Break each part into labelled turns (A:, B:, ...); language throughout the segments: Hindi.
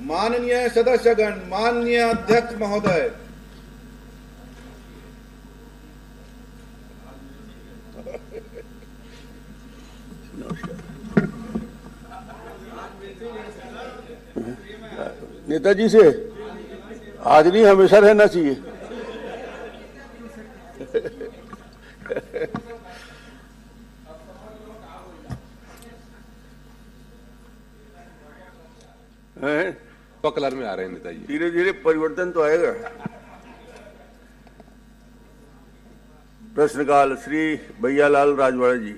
A: माननीय सदस्यगण, माननीय अध्यक्ष महोदय,
B: नेताजी से हाजिरी हमेशा रहना चाहिए।
C: तो कलर में आ रहे हैं नेताजी।
B: धीरे धीरे परिवर्तन तो आएगा। प्रश्नकाल श्री भैयालाल राजवाड़ा जी।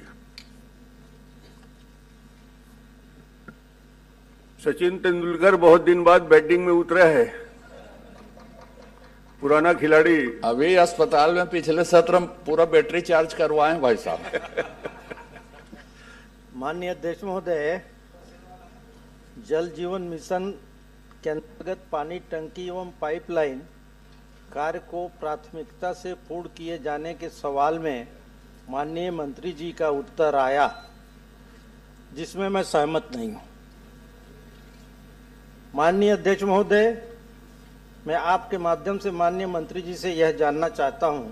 B: सचिन तेंदुलकर बहुत दिन बाद बैटिंग में उतरा है। पुराना खिलाड़ी
D: अभी अस्पताल में पिछले सत्र में पूरा बैटरी चार्ज करवाए भाई साहब।
E: माननीय अध्यक्ष महोदय, जल जीवन मिशन के अंतर्गत पानी टंकी एवं पाइपलाइन कार्य को प्राथमिकता से पूर्ण किए जाने के सवाल में माननीय मंत्री जी का उत्तर आया, जिसमें मैं सहमत नहीं हूं। माननीय अध्यक्ष महोदय, मैं आपके माध्यम से माननीय मंत्री जी से यह जानना चाहता हूं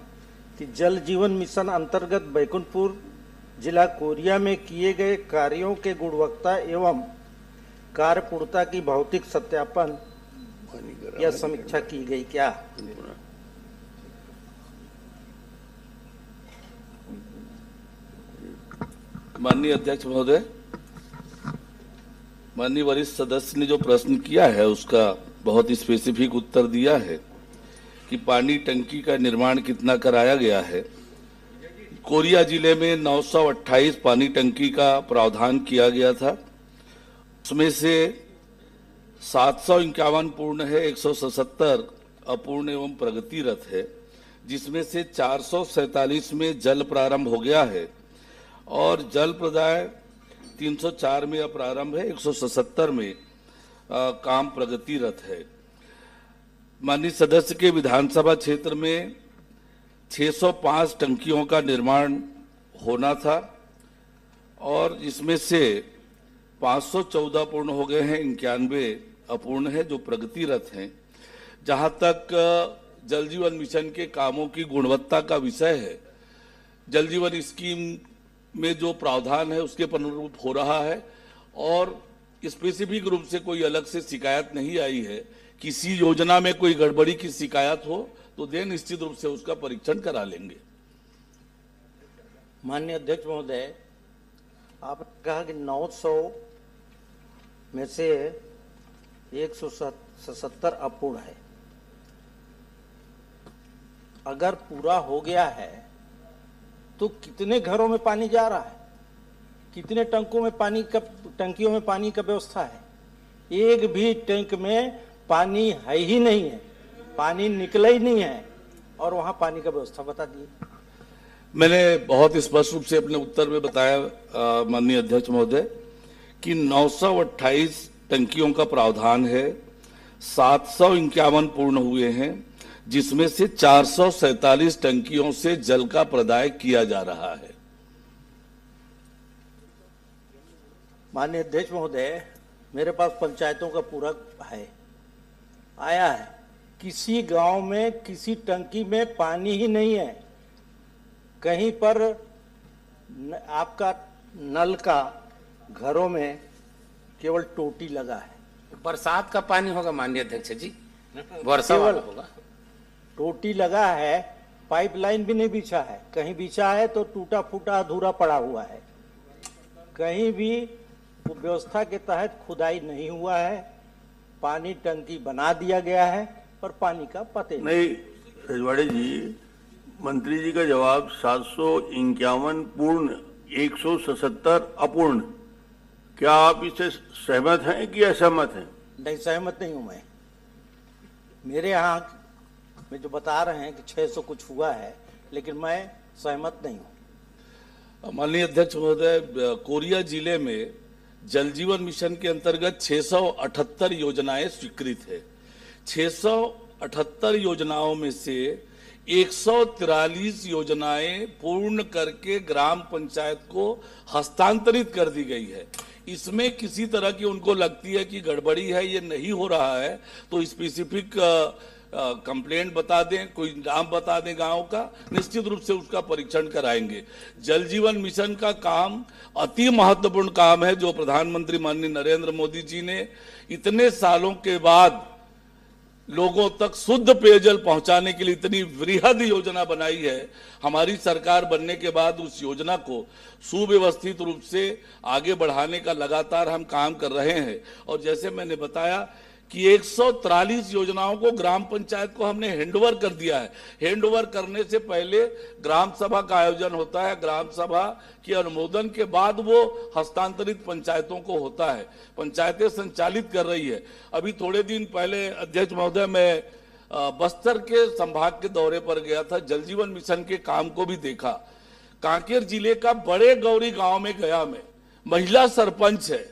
E: कि जल जीवन मिशन अंतर्गत बैकुंठपुर जिला कोरिया में किए गए कार्यों के गुणवत्ता एवं कार्यपूर्णता की भौतिक सत्यापन या समीक्षा की गई क्या?
D: माननीय अध्यक्ष महोदय, माननीय वरिष्ठ सदस्य ने जो प्रश्न किया है उसका बहुत स्पेसिफिक उत्तर दिया है कि पानी टंकी का निर्माण कितना कराया गया है। कोरिया जिले में 928 पानी टंकी का प्रावधान किया गया था। उसमें से 751 पूर्ण है, 177 अपूर्ण एवं प्रगतिरत है, जिसमें से 447 में जल प्रारंभ हो गया है और जल प्रदाय 304 में प्रारंभ है, 177 में काम प्रगतिरत है। माननीय सदस्य के विधानसभा क्षेत्र में 605 टंकियों का निर्माण होना था और इसमें से 514 पूर्ण हो गए हैं, 91 अपूर्ण है जो प्रगतिरत हैं। जहां तक जल जीवन मिशन के कामों की गुणवत्ता का विषय है, जल जीवन स्कीम में जो प्रावधान है उसके अनुरूप हो रहा है और स्पेसिफिक रूप से कोई अलग से शिकायत नहीं आई है। किसी योजना में कोई गड़बड़ी की शिकायत हो तो दे निश्चित रूप से उसका परीक्षण करा लेंगे।
E: माननीय अध्यक्ष महोदय, आपने कहा कि 900 में से 177 अपूर्ण है। अगर पूरा हो गया है तो कितने घरों में पानी जा रहा है? कितने टंकों में पानी का, टंकियों में पानी का व्यवस्था है? एक भी टैंक में पानी है ही नहीं है, पानी निकला ही नहीं है और वहां पानी का व्यवस्था बता दिए।
D: मैंने बहुत स्पष्ट रूप से अपने उत्तर में बताया माननीय अध्यक्ष महोदय कि 928 टंकियों का प्रावधान है, 751 पूर्ण हुए हैं, जिसमें से 447 टंकियों से जल का प्रदाय किया जा रहा है।
E: माननीय अध्यक्ष महोदय, मेरे पास पंचायतों का पूरा है, आया है। किसी गांव में किसी टंकी में पानी ही नहीं है। कहीं पर आपका नल का घरों में केवल टोटी लगा है।
C: बरसात का पानी होगा माननीय अध्यक्ष जी, वर्षा वाला होगा।
E: टोटी लगा है, पाइपलाइन भी नहीं बिछा है। कहीं बिछा है तो टूटा फूटा अधूरा पड़ा हुआ है। कहीं भी व्यवस्था के तहत खुदाई नहीं हुआ है। पानी टंकी बना दिया गया है पर पानी का पते
B: नहीं। रजवाड़े जी, मंत्री जी का जवाब 751 पूर्ण, 177 अपूर्ण। क्या आप इससे सहमत हैं कि असहमत हैं?
E: नहीं, सहमत नहीं हूं मैं। मेरे यहाँ में जो बता रहे हैं कि 600 कुछ हुआ है, लेकिन मैं सहमत नहीं हूं।
D: माननीय अध्यक्ष महोदय, कोरिया जिले में जल जीवन मिशन के अंतर्गत 678 योजनाएं स्वीकृत है। 678 योजनाओं में से 143 योजनाएं पूर्ण करके ग्राम पंचायत को हस्तांतरित कर दी गई है। इसमें किसी तरह की उनको लगती है कि गड़बड़ी है, ये नहीं हो रहा है, तो स्पेसिफिक कंप्लेंट बता दें, कोई नाम बता दें गांव का, निश्चित रूप से उसका परीक्षण कराएंगे। जल जीवन मिशन का काम अति महत्वपूर्ण काम है, जो प्रधानमंत्री माननीय नरेंद्र मोदी जी ने इतने सालों के बाद लोगों तक शुद्ध पेयजल पहुंचाने के लिए इतनी वृहद योजना बनाई है। हमारी सरकार बनने के बाद उस योजना को सुव्यवस्थित रूप से आगे बढ़ाने का लगातार हम काम कर रहे हैं। और जैसे मैंने बताया कि 143 योजनाओं को ग्राम पंचायत को हमने हैंडओवर कर दिया है। हैंडओवर करने से पहले ग्राम सभा का आयोजन होता है, ग्राम सभा के अनुमोदन के बाद वो हस्तांतरित पंचायतों को होता है, पंचायतें संचालित कर रही है। अभी थोड़े दिन पहले अध्यक्ष महोदय, मैं बस्तर के संभाग के दौरे पर गया था, जल जीवन मिशन के काम को भी देखा। कांकेर जिले का बड़े गौरी गांव में गया मैं, महिला सरपंच है,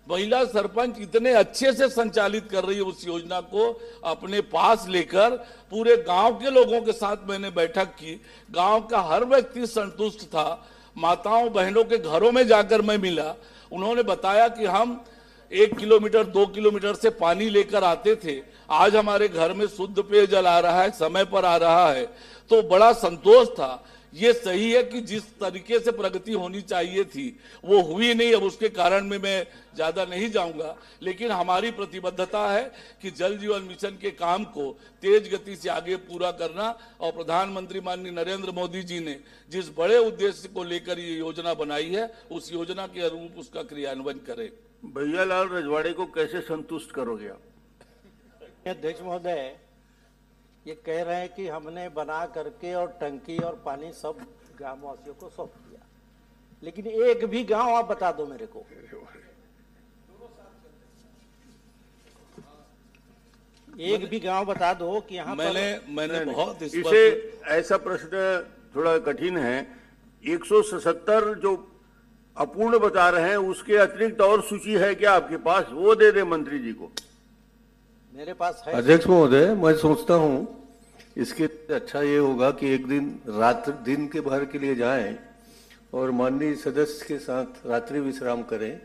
D: महिला सरपंच इतने अच्छे से संचालित कर रही है उस योजना को अपने पास लेकर। पूरे गांव के लोगों के साथ मैंने बैठक की, गांव का हर व्यक्ति संतुष्ट था। माताओं बहनों के घरों में जाकर मैं मिला, उन्होंने बताया कि हम 1 किलोमीटर 2 किलोमीटर से पानी लेकर आते थे, आज हमारे घर में शुद्ध पेयजल आ रहा है, समय पर आ रहा है, तो बड़ा संतोष था। ये सही है कि जिस तरीके से प्रगति होनी चाहिए थी वो हुई नहीं। अब उसके कारण में मैं ज्यादा नहीं जाऊंगा, लेकिन हमारी प्रतिबद्धता है कि जल जीवन मिशन के काम को तेज गति से आगे पूरा करना। और प्रधानमंत्री माननीय नरेंद्र मोदी जी ने जिस बड़े उद्देश्य को लेकर ये योजना बनाई है, उस योजना के अनुरूप उसका क्रियान्वयन करें।
B: भैयालाल रजवाड़े को कैसे संतुष्ट करोगे आप?
E: अध्यक्ष महोदय, ये कह रहे हैं कि हमने बना करके और टंकी और पानी सब ग्रामवासियों को सौंप दिया, लेकिन एक भी गांव आप बता दो मेरे को। एक भी गांव बता दो कि यहाँ
D: मैंने बहुत
B: इसे ऐसा प्रश्न थोड़ा कठिन है। 177 जो अपूर्ण बता रहे हैं, उसके अतिरिक्त और सूची है क्या आपके पास? वो दे दे मंत्री जी को।
E: मेरे पास है।
F: अध्यक्ष महोदय, मैं सोचता हूं इसके अच्छा ये होगा कि एक दिन के भर के लिए जाएं और माननीय सदस्य के साथ रात्रि विश्राम करें,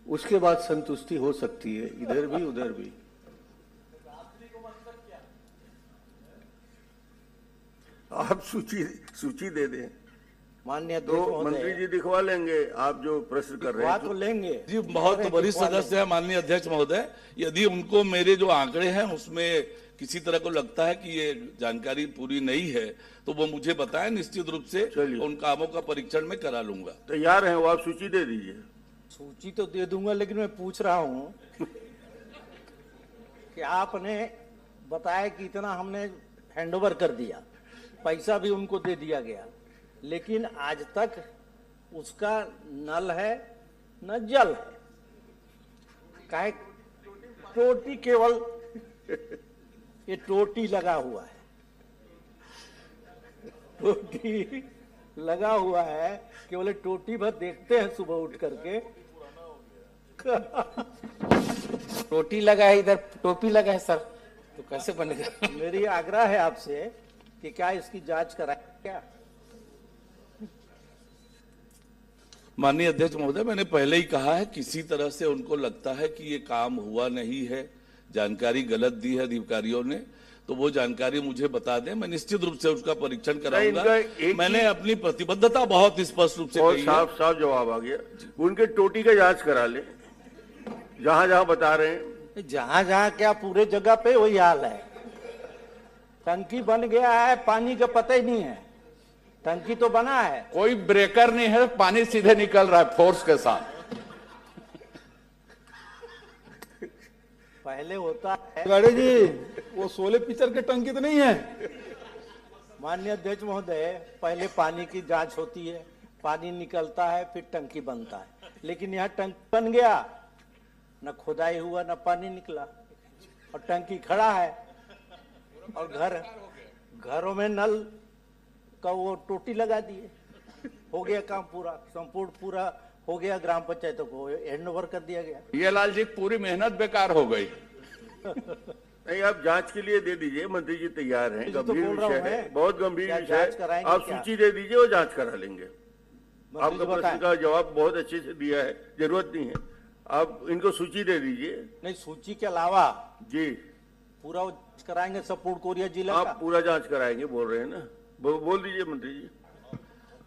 F: उसके बाद संतुष्टि हो सकती है, इधर भी उधर भी।
B: आप सूची दे दें,
E: माननीय
B: तो मंत्री जी दिखवा लेंगे आप जो प्रश्न कर रहे हैं।
E: तो लेंगे
D: जी, बहुत वरिष्ठ सदस्य है माननीय अध्यक्ष महोदय। यदि उनको मेरे जो आंकड़े हैं उसमें किसी तरह को लगता है कि ये जानकारी पूरी नहीं है, तो वो मुझे बताएं, निश्चित रूप से उन कामों का परीक्षण मैं करा लूंगा।
B: तैयार हैं वो? आप सूची दे दीजिए।
E: सूची तो दे दूंगा, लेकिन मैं पूछ रहा हूं कि आपने बताया कि इतना हमने हैंडओवर कर दिया, पैसा भी उनको दे दिया गया, लेकिन आज तक उसका नल है न जल है। काहे टोटी, केवल ये टोटी लगा हुआ है, टोटी लगा हुआ है, केवल टोटी भर देखते हैं सुबह उठ करके।
C: टोटी लगा है, इधर टोपी लगा है सर, तो कैसे बनेगा?
E: मेरी आग्रह है आपसे कि क्या इसकी जांच कराएं क्या?
D: माननीय अध्यक्ष महोदय, मैंने पहले ही कहा है, किसी तरह से उनको लगता है कि ये काम हुआ नहीं है, जानकारी गलत दी है अधिकारियों ने, तो वो जानकारी मुझे बता दें, मैं निश्चित रूप से उसका परीक्षण कराऊंगा। मैंने अपनी प्रतिबद्धता बहुत स्पष्ट रूप से
B: और
D: कही है।
B: साफ जवाब आ गया। उनके टोटी का जांच करा ले, जहां जहां बता रहे हैं।
E: जहां जहां क्या, पूरे जगह पे वही हाल है। टंकी बन गया है, पानी का पता ही नहीं है। टंकी तो बना है,
G: कोई ब्रेकर नहीं है, पानी सीधे निकल रहा है फोर्स के साथ।
E: पहले होता है।
A: गाड़ी जी, वो 16 पिक्चर के टंकी तो नहीं है?
E: माननीय अध्यक्ष महोदय, पहले पानी की जांच होती है, पानी निकलता है, फिर टंकी बनता है, लेकिन यहाँ टंकी बन गया, न खुदाई हुआ न पानी निकला, और टंकी खड़ा है, और घरों में नल का वो टोटी लगा दिए। हो गया काम पूरा, संपूर्ण पूरा हो गया, ग्राम पंचायतों को हैंडओवर कर दिया गया।
G: ये लाल जी, पूरी मेहनत बेकार हो गई।
B: नहीं, आप जांच के लिए दे दीजिए, मंत्री जी तैयार हैं।
E: तो
B: गंभीर
E: बोल रहा
B: विषय
E: हूं
B: है,
E: मैं।
B: बहुत गंभीर
E: क्या
B: विषय
E: जांच
B: है।
E: कराएंगे
B: आप
E: क्या?
B: सूची दे दीजिए और जांच करा लेंगे। आपका प्रश्न का जवाब बहुत अच्छे से दिया है, जरूरत नहीं है। आप इनको सूची दे दीजिए।
E: नहीं, सूची के अलावा
B: जी,
E: पूरा कराएंगे सब पूर्ण कोरिया जिला
B: आप
E: का।
B: पूरा जांच कराएंगे बोल रहे हैं ना, बोल दीजिए मंत्री जी।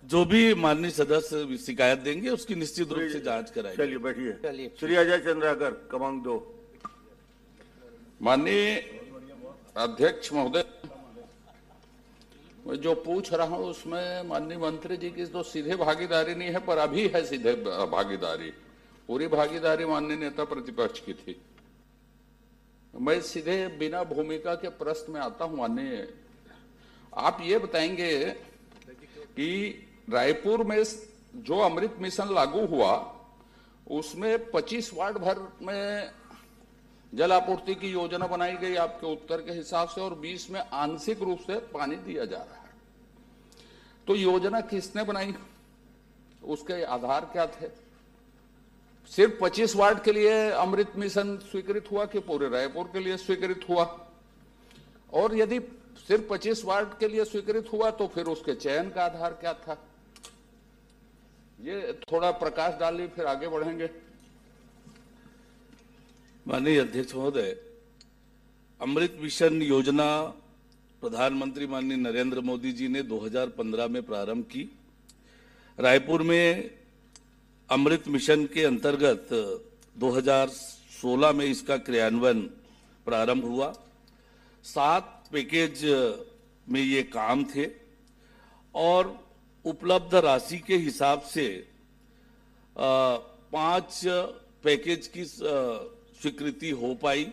D: जो भी माननीय सदस्य शिकायत देंगे उसकी निश्चित रूप से जांच कराएंगे।
B: चलिए बैठिए।
E: चलिए।
B: श्री अजय चंद्राकर, क्रमांक 2।
G: माननीय अध्यक्ष महोदय, मैं जो पूछ रहा हूं उसमें माननीय मंत्री जी की तो सीधे भागीदारी नहीं है, पर अभी है सीधे भागीदारी। पूरी भागीदारी माननीय नेता प्रतिपक्ष की थी। मैं सीधे बिना भूमिका के प्रश्न में आता हूं। माननीय, आप ये बताएंगे कि रायपुर में जो अमृत मिशन लागू हुआ उसमें 25 वार्ड भर में जल आपूर्ति की योजना बनाई गई आपके उत्तर के हिसाब से, और 20 में आंशिक रूप से पानी दिया जा रहा है। तो योजना किसने बनाई, उसके आधार क्या थे? सिर्फ 25 वार्ड के लिए अमृत मिशन स्वीकृत हुआ कि पूरे रायपुर के लिए स्वीकृत हुआ? और यदि सिर्फ 25 वार्ड के लिए स्वीकृत हुआ तो फिर उसके चयन का आधार क्या था? ये थोड़ा प्रकाश डालिए, फिर आगे बढ़ेंगे।
D: माननीय अध्यक्ष महोदय, अमृत मिशन योजना प्रधानमंत्री माननीय नरेंद्र मोदी जी ने 2015 में प्रारंभ की। रायपुर में अमृत मिशन के अंतर्गत 2016 में इसका क्रियान्वयन प्रारंभ हुआ। 7 पैकेज में ये काम थे और उपलब्ध राशि के हिसाब से 5 पैकेज की स्वीकृति हो पाई।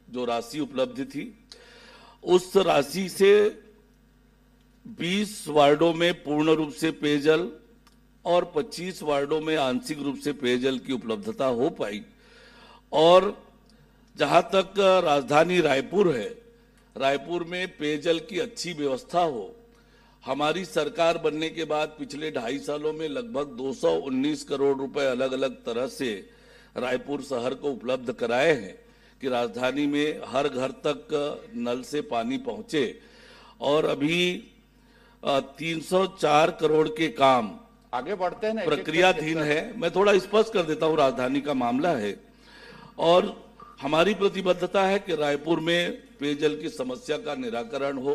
D: जो राशि उपलब्ध थी उस राशि से 20 वार्डों में पूर्ण रूप से पेयजल और 25 वार्डों में आंशिक रूप से पेयजल की उपलब्धता हो पाई। और जहां तक राजधानी रायपुर है, रायपुर में पेयजल की अच्छी व्यवस्था हो, हमारी सरकार बनने के बाद पिछले 2.5 सालों में लगभग 219 करोड़ रुपए अलग अलग तरह से रायपुर शहर को उपलब्ध कराए हैं कि राजधानी में हर घर तक नल से पानी पहुंचे। और अभी 304 करोड़ के काम
G: आगे बढ़ते हैं ना,
D: प्रक्रियाधीन है। मैं थोड़ा स्पष्ट कर देता हूं, राजधानी का मामला है और हमारी प्रतिबद्धता है कि रायपुर में पेयजल की समस्या का निराकरण हो।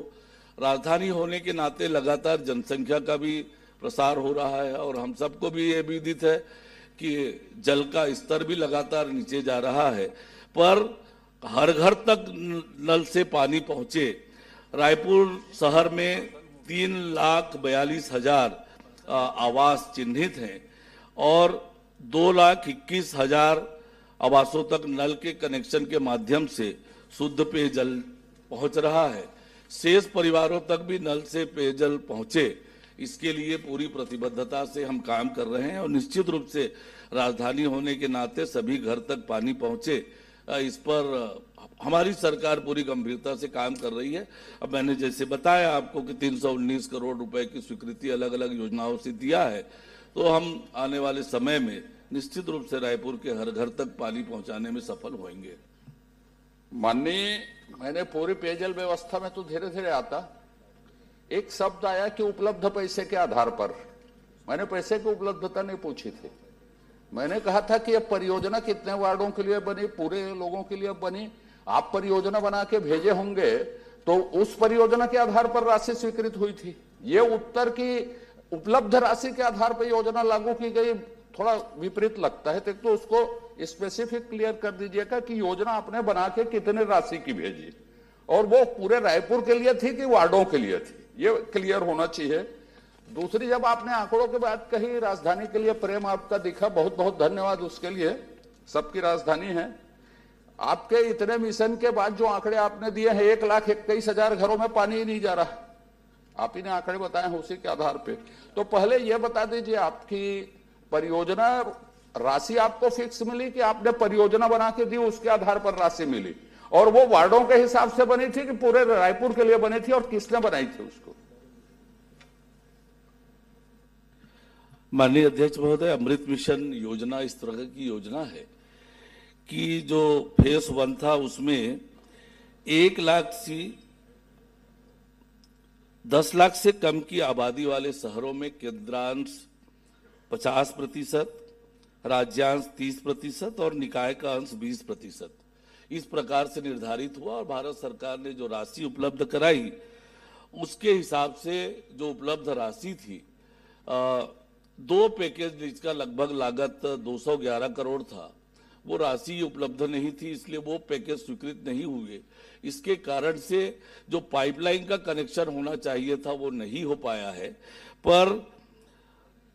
D: राजधानी होने के नाते लगातार जनसंख्या का भी प्रसार हो रहा है और हम सबको भी ये विदित है कि जल का स्तर भी लगातार नीचे जा रहा है, पर हर घर तक नल से पानी पहुंचे। रायपुर शहर में 3,42,000 आवास चिन्हित हैं और 2,21,000 आवासों तक नल के कनेक्शन के माध्यम से शुद्ध पेयजल पहुंच रहा है। शेष परिवारों तक भी नल से पेयजल पहुंचे, इसके लिए पूरी प्रतिबद्धता से हम काम कर रहे हैं और निश्चित रूप से राजधानी होने के नाते सभी घर तक पानी पहुंचे, इस पर हमारी सरकार पूरी गंभीरता से काम कर रही है। अब मैंने जैसे बताया आपको कि 319 करोड़ रुपए की स्वीकृति अलग अलग योजनाओं से दिया है, तो हम आने वाले समय में निश्चित रूप से रायपुर के हर घर तक पानी पहुंचाने में सफल होंगे।
G: माननीय, मैंने पूरी पेयजल व्यवस्था में तो धीरे धीरे आता, एक शब्द आया कि उपलब्ध पैसे के आधार पर। मैंने पैसे की उपलब्धता नहीं पूछी थी। मैंने कहा था कि यह परियोजना कितने वार्डों के लिए बनी, पूरे लोगों के लिए बनी। आप परियोजना बना के भेजे होंगे तो उस परियोजना के आधार पर राशि स्वीकृत हुई थी। ये उत्तर की उपलब्ध राशि के आधार पर योजना लागू की गई, थोड़ा विपरीत लगता है। तो उसको स्पेसिफिक क्लियर कर दीजिएगा कि योजना आपने बना के कितने राशि की भेजी और वो पूरे रायपुर के लिए थी कि वार्डों के लिए थी, ये क्लियर होना चाहिए। दूसरी, जब आपने आंकड़ों की बात कही, राजधानी के लिए प्रेम आपका दिखा, बहुत बहुत धन्यवाद उसके लिए। सबकी राजधानी है। आपके इतने मिशन के बाद जो आंकड़े आपने दिए हैं, 1,21,000 घरों में पानी ही नहीं जा रहा। आप ही ने आंकड़े बताए हैं उसी के आधार पे। तो पहले यह बता दीजिए, आपकी परियोजना राशि आपको फिक्स मिली कि आपने परियोजना बना के दी उसके आधार पर राशि मिली, और वो वार्डों के हिसाब से बनी थी कि पूरे रायपुर के लिए बनी थी, और किसने बनाई थी उसको?
D: माननीय अध्यक्ष महोदय, अमृत मिशन योजना इस तरह की योजना है कि जो फेज 1 था उसमें 10 लाख से कम की आबादी वाले शहरों में केंद्रांश 50%, राज्यांश 30% और निकाय का अंश 20%। इस प्रकार से निर्धारित हुआ और भारत सरकार ने जो राशि उपलब्ध कराई उसके हिसाब से जो उपलब्ध राशि थी, 2 पैकेज जिसका लगभग लागत 211 करोड़ था, वो राशि उपलब्ध नहीं थी, इसलिए वो पैकेज स्वीकृत नहीं हुए। इसके कारण से जो पाइपलाइन का कनेक्शन होना चाहिए था वो नहीं हो पाया है। पर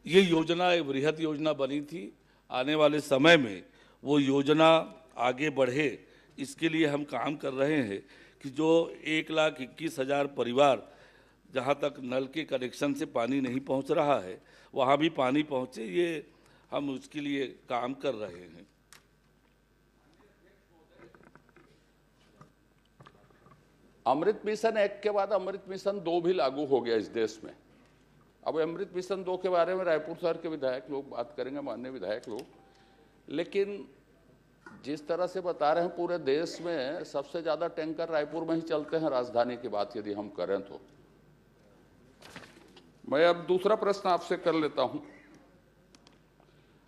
D: ये योजना एक बृहद योजना बनी थी, आने वाले समय में वो योजना आगे बढ़े, इसके लिए हम काम कर रहे हैं कि जो 1,21,000 परिवार जहाँ तक नल के कनेक्शन से पानी नहीं पहुँच रहा है वहाँ भी पानी पहुँचे, ये हम उसके लिए काम कर रहे हैं।
G: अमृत मिशन 1 के बाद अमृत मिशन 2 भी लागू हो गया इस देश में। अब अमृत मिशन 2 के बारे में रायपुर शहर के विधायक लोग बात करेंगे, माननीय विधायक लोग, लेकिन जिस तरह से बता रहे हैं पूरे देश में सबसे ज्यादा टैंकर रायपुर में ही चलते हैं, राजधानी की बात यदि हम करें तो। मैं अब दूसरा प्रश्न आपसे कर लेता हूं।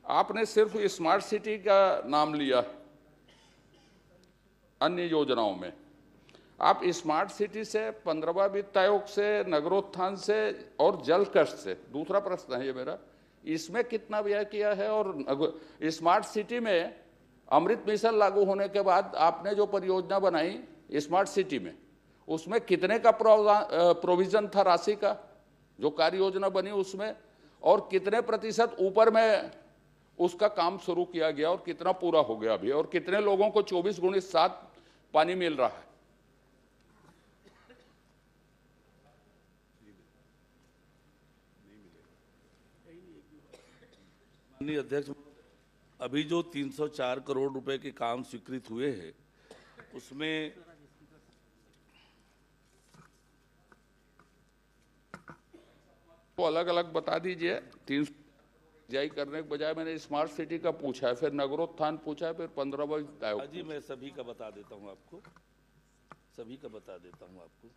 G: आपने सिर्फ स्मार्ट सिटी का नाम लिया अन्य योजनाओं में। आप स्मार्ट सिटी से, 15वां वित्त आयोग से, नगरोत्थान से और जल कष्ट से, दूसरा प्रश्न है ये मेरा, इसमें कितना व्यय किया है? और स्मार्ट सिटी में अमृत मिशन लागू होने के बाद आपने जो परियोजना बनाई स्मार्ट सिटी में, उसमें कितने का प्रोविजन था राशि का, जो कार्य योजना बनी उसमें, और कितने प्रतिशत ऊपर में उसका काम शुरू किया गया और कितना पूरा हो गया अभी, और कितने लोगों को 24x7 पानी मिल रहा है?
D: माननीय अध्यक्ष, अभी जो 304 करोड़ रुपए के काम स्वीकृत हुए हैं उसमें
G: तो अलग अलग बता दीजिए। 300 जाई करने के बजाय मैंने स्मार्ट सिटी का पूछा है, फिर नगरोत्थान पूछा है, फिर 15वां वित्त आयोग।
D: जी मैं सभी का बता देता हूं आपको, सभी का बता देता हूं आपको।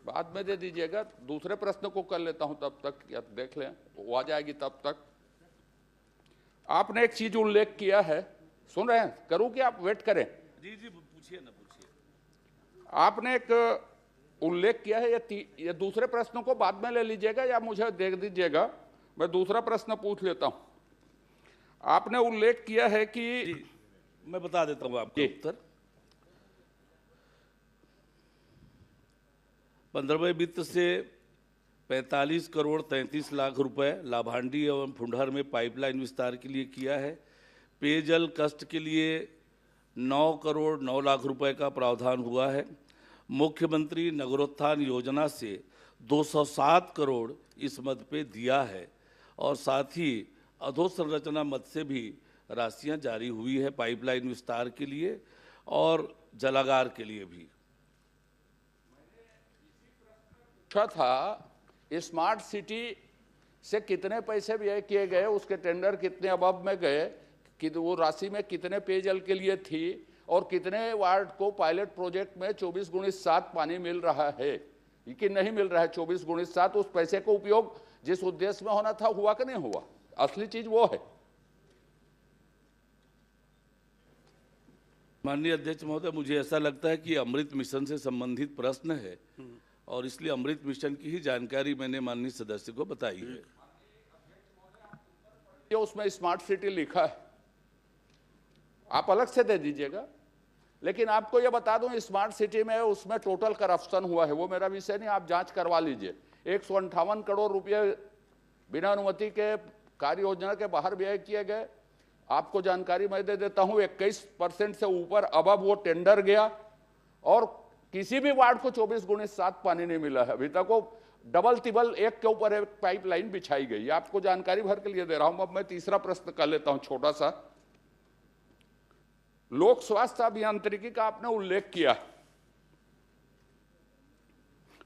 G: बाद में दे दीजिएगा, दूसरे प्रश्न को कर लेता हूं तब तक, या देख लें वो आ जाएगी तब तक। आपने एक चीज उल्लेख किया है, सुन रहे हैं, करूं कि आप वेट करें?
D: जी जी पूछिए ना, पूछिए।
G: आपने एक उल्लेख किया है, ये दूसरे प्रश्नों को बाद में ले लीजिएगा या मुझे दे दीजिएगा, मैं दूसरा प्रश्न पूछ लेता हूं। आपने उल्लेख किया है कि
D: मैं बता देता हूं आपको उत्तर। 15वें वित्त से 45 करोड़ 33 लाख रुपए लाभांडी एवं फुंडहर में पाइपलाइन विस्तार के लिए किया है। पेयजल कष्ट के लिए 9 करोड़ 9 लाख रुपए का प्रावधान हुआ है। मुख्यमंत्री नगरोत्थान योजना से 207 करोड़ इस मद पे दिया है और साथ ही अधोसंरचना मद से भी राशियां जारी हुई है पाइपलाइन विस्तार के लिए और जलागार के लिए भी।
G: था स्मार्ट सिटी से कितने पैसे व्यय किए गए, उसके टेंडर कितने अबब में गए, कि वो राशि में कितने पेयजल के लिए थी और कितने वार्ड को पायलट प्रोजेक्ट में 24x7 पानी मिल रहा है कि नहीं मिल रहा है 24x7, उस पैसे को उपयोग जिस उद्देश्य में होना था हुआ कि नहीं हुआ? असली चीज वो है।
D: माननीय अध्यक्ष महोदय, मुझे ऐसा लगता है कि अमृत मिशन से संबंधित प्रश्न है और इसलिए अमृत मिशन की ही जानकारी मैंने माननीय सदस्य को बताई है।
G: ये उसमें स्मार्ट सिटी लिखा है, आप अलग से दे दीजिएगा, लेकिन आपको ये बता दूं स्मार्ट सिटी में उसमें टोटल करप्शन हुआ है, वो मेरा विषय नहीं, आप जांच करवा लीजिए। 158 करोड़ रुपए बिना अनुमति के कार्य योजना के बाहर व्यय किए गए। आपको जानकारी मैं दे देता हूं, 21% से ऊपर अबब वो टेंडर गया और किसी भी वार्ड को 24x7 पानी नहीं मिला है अभी तक। वो डबल तिबल एक के ऊपर एक पाइपलाइन बिछाई गई, आपको जानकारी भर के लिए दे रहा हूं। अब मैं तीसरा प्रश्न कर लेता हूं छोटा सा। लोक स्वास्थ्य अभियांत्रिकी का आपने उल्लेख किया,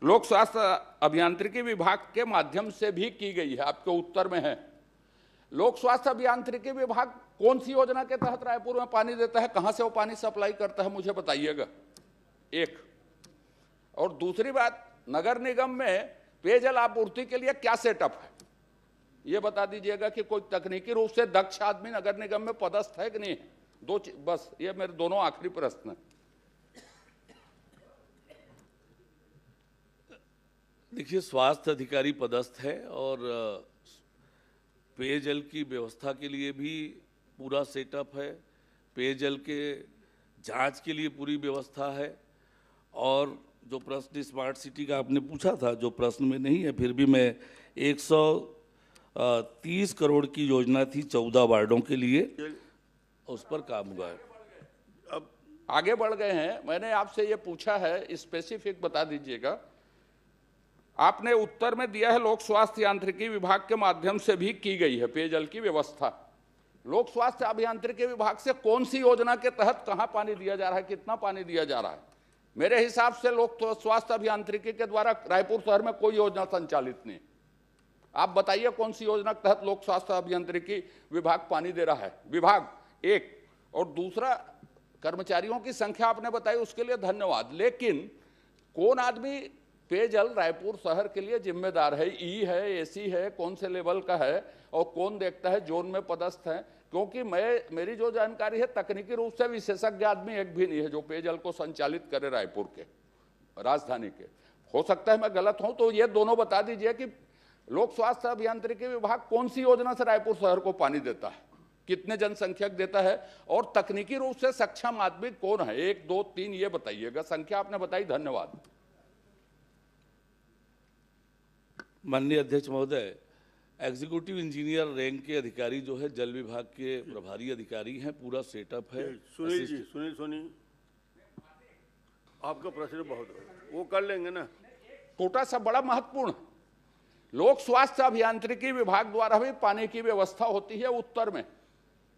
G: लोक स्वास्थ्य अभियांत्रिकी विभाग के माध्यम से भी की गई है, आपके उत्तर में है। लोक स्वास्थ्य अभियांत्रिकी विभाग कौन सी योजना के तहत रायपुर में पानी देता है, कहां से वो पानी सप्लाई करता है, मुझे बताइएगा। एक और दूसरी बात, नगर निगम में पेयजल आपूर्ति के लिए क्या सेटअप है, ये बता दीजिएगा कि कोई तकनीकी रूप से दक्ष आदमी नगर निगम में पदस्थ है कि नहीं है। बस ये मेरे दोनों आखिरी प्रश्न है।
D: देखिए, स्वास्थ्य अधिकारी पदस्थ है और पेयजल की व्यवस्था के लिए भी पूरा सेटअप है, पेयजल के जांच के लिए पूरी व्यवस्था है। और जो प्रश्न स्मार्ट सिटी का आपने पूछा था, जो प्रश्न में नहीं है, फिर भी मैं 130 करोड़ की योजना थी 14 वार्डों के लिए, उस पर काम हुआ है।
G: अब आगे बढ़ गए हैं, मैंने आपसे ये पूछा है, स्पेसिफिक बता दीजिएगा। आपने उत्तर में दिया है लोक स्वास्थ्य यांत्रिकी विभाग के माध्यम से भी की गई है पेयजल की व्यवस्था। लोक स्वास्थ्य अभियांत्रिकी विभाग से कौन सी योजना के तहत कहां पानी दिया जा रहा है, कितना पानी दिया जा रहा है? मेरे हिसाब से लोक स्वास्थ्य अभियांत्रिकी के द्वारा रायपुर शहर में कोई योजना संचालित नहीं। आप बताइए कौन सी योजना के तहत लोक स्वास्थ्य अभियांत्रिकी विभाग पानी दे रहा है? विभाग एक, और दूसरा कर्मचारियों की संख्या आपने बताई, उसके लिए धन्यवाद। लेकिन कौन आदमी पेयजल रायपुर शहर के लिए जिम्मेदार है? ई है, एसी है, कौन से लेवल का है और कौन देखता है, जोन में पदस्थ है? क्योंकि मेरी जो जानकारी है, तकनीकी रूप से विशेषज्ञ आदमी एक भी नहीं है जो पेयजल को संचालित करे रायपुर के, राजधानी के। हो सकता है मैं गलत हूं, तो ये दोनों बता दीजिए कि लोक स्वास्थ्य अभियांत्रिकी विभाग कौन सी योजना से रायपुर शहर को पानी देता है, कितने जनसंख्यक देता है, और तकनीकी रूप से सक्षम आदमी कौन है? 1, 2, 3 ये बताइएगा। संख्या आपने बताई, धन्यवाद।
D: माननीय अध्यक्ष महोदय, एग्जीक्यूटिव इंजीनियर रैंक के अधिकारी जो है जल विभाग के प्रभारी अधिकारी हैं, पूरा सेटअप है।
B: सुनील जी, सुनील आपका प्रश्न बहुत है, वो कर लेंगे ना।
G: छोटा सा बड़ा महत्वपूर्ण, लोक स्वास्थ्य अभियांत्रिकी विभाग द्वारा भी पानी की व्यवस्था होती है उत्तर में।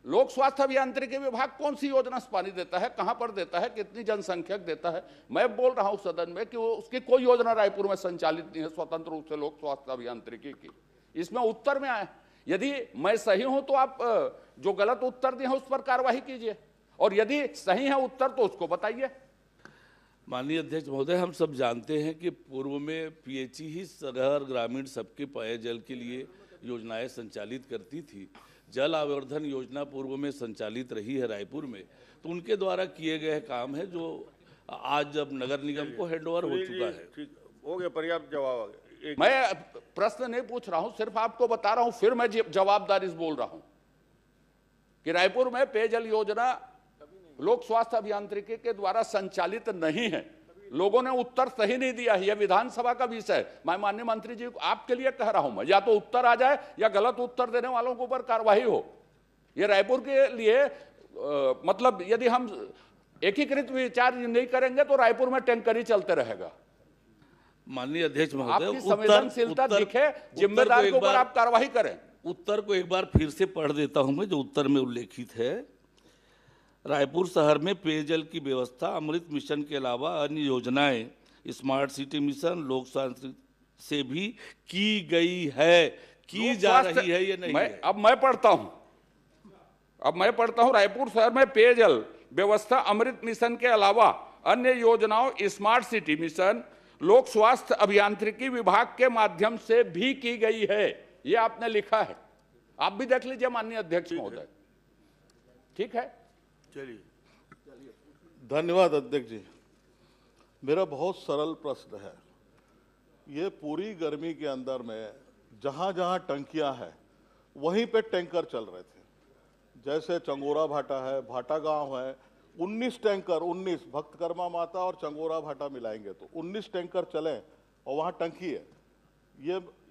G: लोक स्वास्थ्य अभियांत्रिकी विभाग कौन सी योजना से पानी देता है, कहां पर देता है, कितनी जनसंख्यक देता है? मैं बोल रहा हूं सदन में कि उसकी कोई योजना रायपुर में संचालित नहीं है स्वतंत्र रूप से लोक स्वास्थ्य अभियांत्रिकी की। इसमें उत्तर में आए, यदि मैं सही हूं तो आप जो गलत उत्तर दिए हैं उस पर कार्रवाई कीजिए, और यदि सही है उत्तर तो उसको बताइए।
D: माननीय अध्यक्ष महोदय, हम सब जानते हैं कि पूर्व में पीएचई ही शहर ग्रामीण सबके पेयजल के लिए योजनाएं संचालित करती थी। जल आवर्धन योजना पूर्व में संचालित रही है रायपुर में, तो उनके द्वारा किए गए काम है जो आज जब नगर निगम को हैंडओवर हो चुका है।
B: ठीक हो गया, पर्याप्त जवाब आ गया।
G: मैं प्रश्न नहीं पूछ रहा हूं, सिर्फ आपको बता रहा हूं, फिर मैं जवाबदारी से बोल रहा हूं कि रायपुर में पेयजल योजना लोक स्वास्थ्य अभियांत्रिकी के द्वारा संचालित नहीं है। लोगों ने उत्तर सही नहीं दिया है, यह विधानसभा का विषय है। मैं माननीय मंत्री जी आपके लिए कह रहा हूं, मैं या तो उत्तर आ जाए या गलत उत्तर देने वालों के ऊपर कार्रवाई हो। यह रायपुर के लिए मतलब यदि हम एकीकृत विचार नहीं करेंगे तो रायपुर में टैंकरी चलते रहेगा।
D: माननीय अध्यक्ष महोदय,
G: आपकी संवेदनशीलता दिखे, जिम्मेदार के ऊपर आप कार्रवाई करें।
D: उत्तर को एक बार फिर से पढ़ देता हूं मैं, जो उत्तर में उल्लेखित है। रायपुर शहर में पेयजल की व्यवस्था अमृत मिशन के अलावा अन्य योजनाएं स्मार्ट सिटी मिशन लोक स्वास्थ्य से भी की गई है, की जा रही है, ये नहीं है।
G: अब मैं पढ़ता हूं रायपुर शहर में पेयजल व्यवस्था अमृत मिशन के अलावा अन्य योजनाओं स्मार्ट सिटी मिशन लोक स्वास्थ्य अभियांत्रिकी विभाग के माध्यम से भी की गई है, ये आपने लिखा है। आप भी देख लीजिए माननीय अध्यक्ष महोदय। ठीक है,
B: चलिए।
H: धन्यवाद अध्यक्ष जी। मेरा बहुत सरल प्रश्न है, ये पूरी गर्मी के अंदर में जहां जहां टंकियां हैं वहीं पे टैंकर चल रहे थे। जैसे चंगोरा भाटा है, भाटा गांव है, 19 टैंकर, 19 भक्तकर्मा माता और चंगोरा भाटा मिलाएंगे तो 19 टैंकर चले और वहां टंकी है।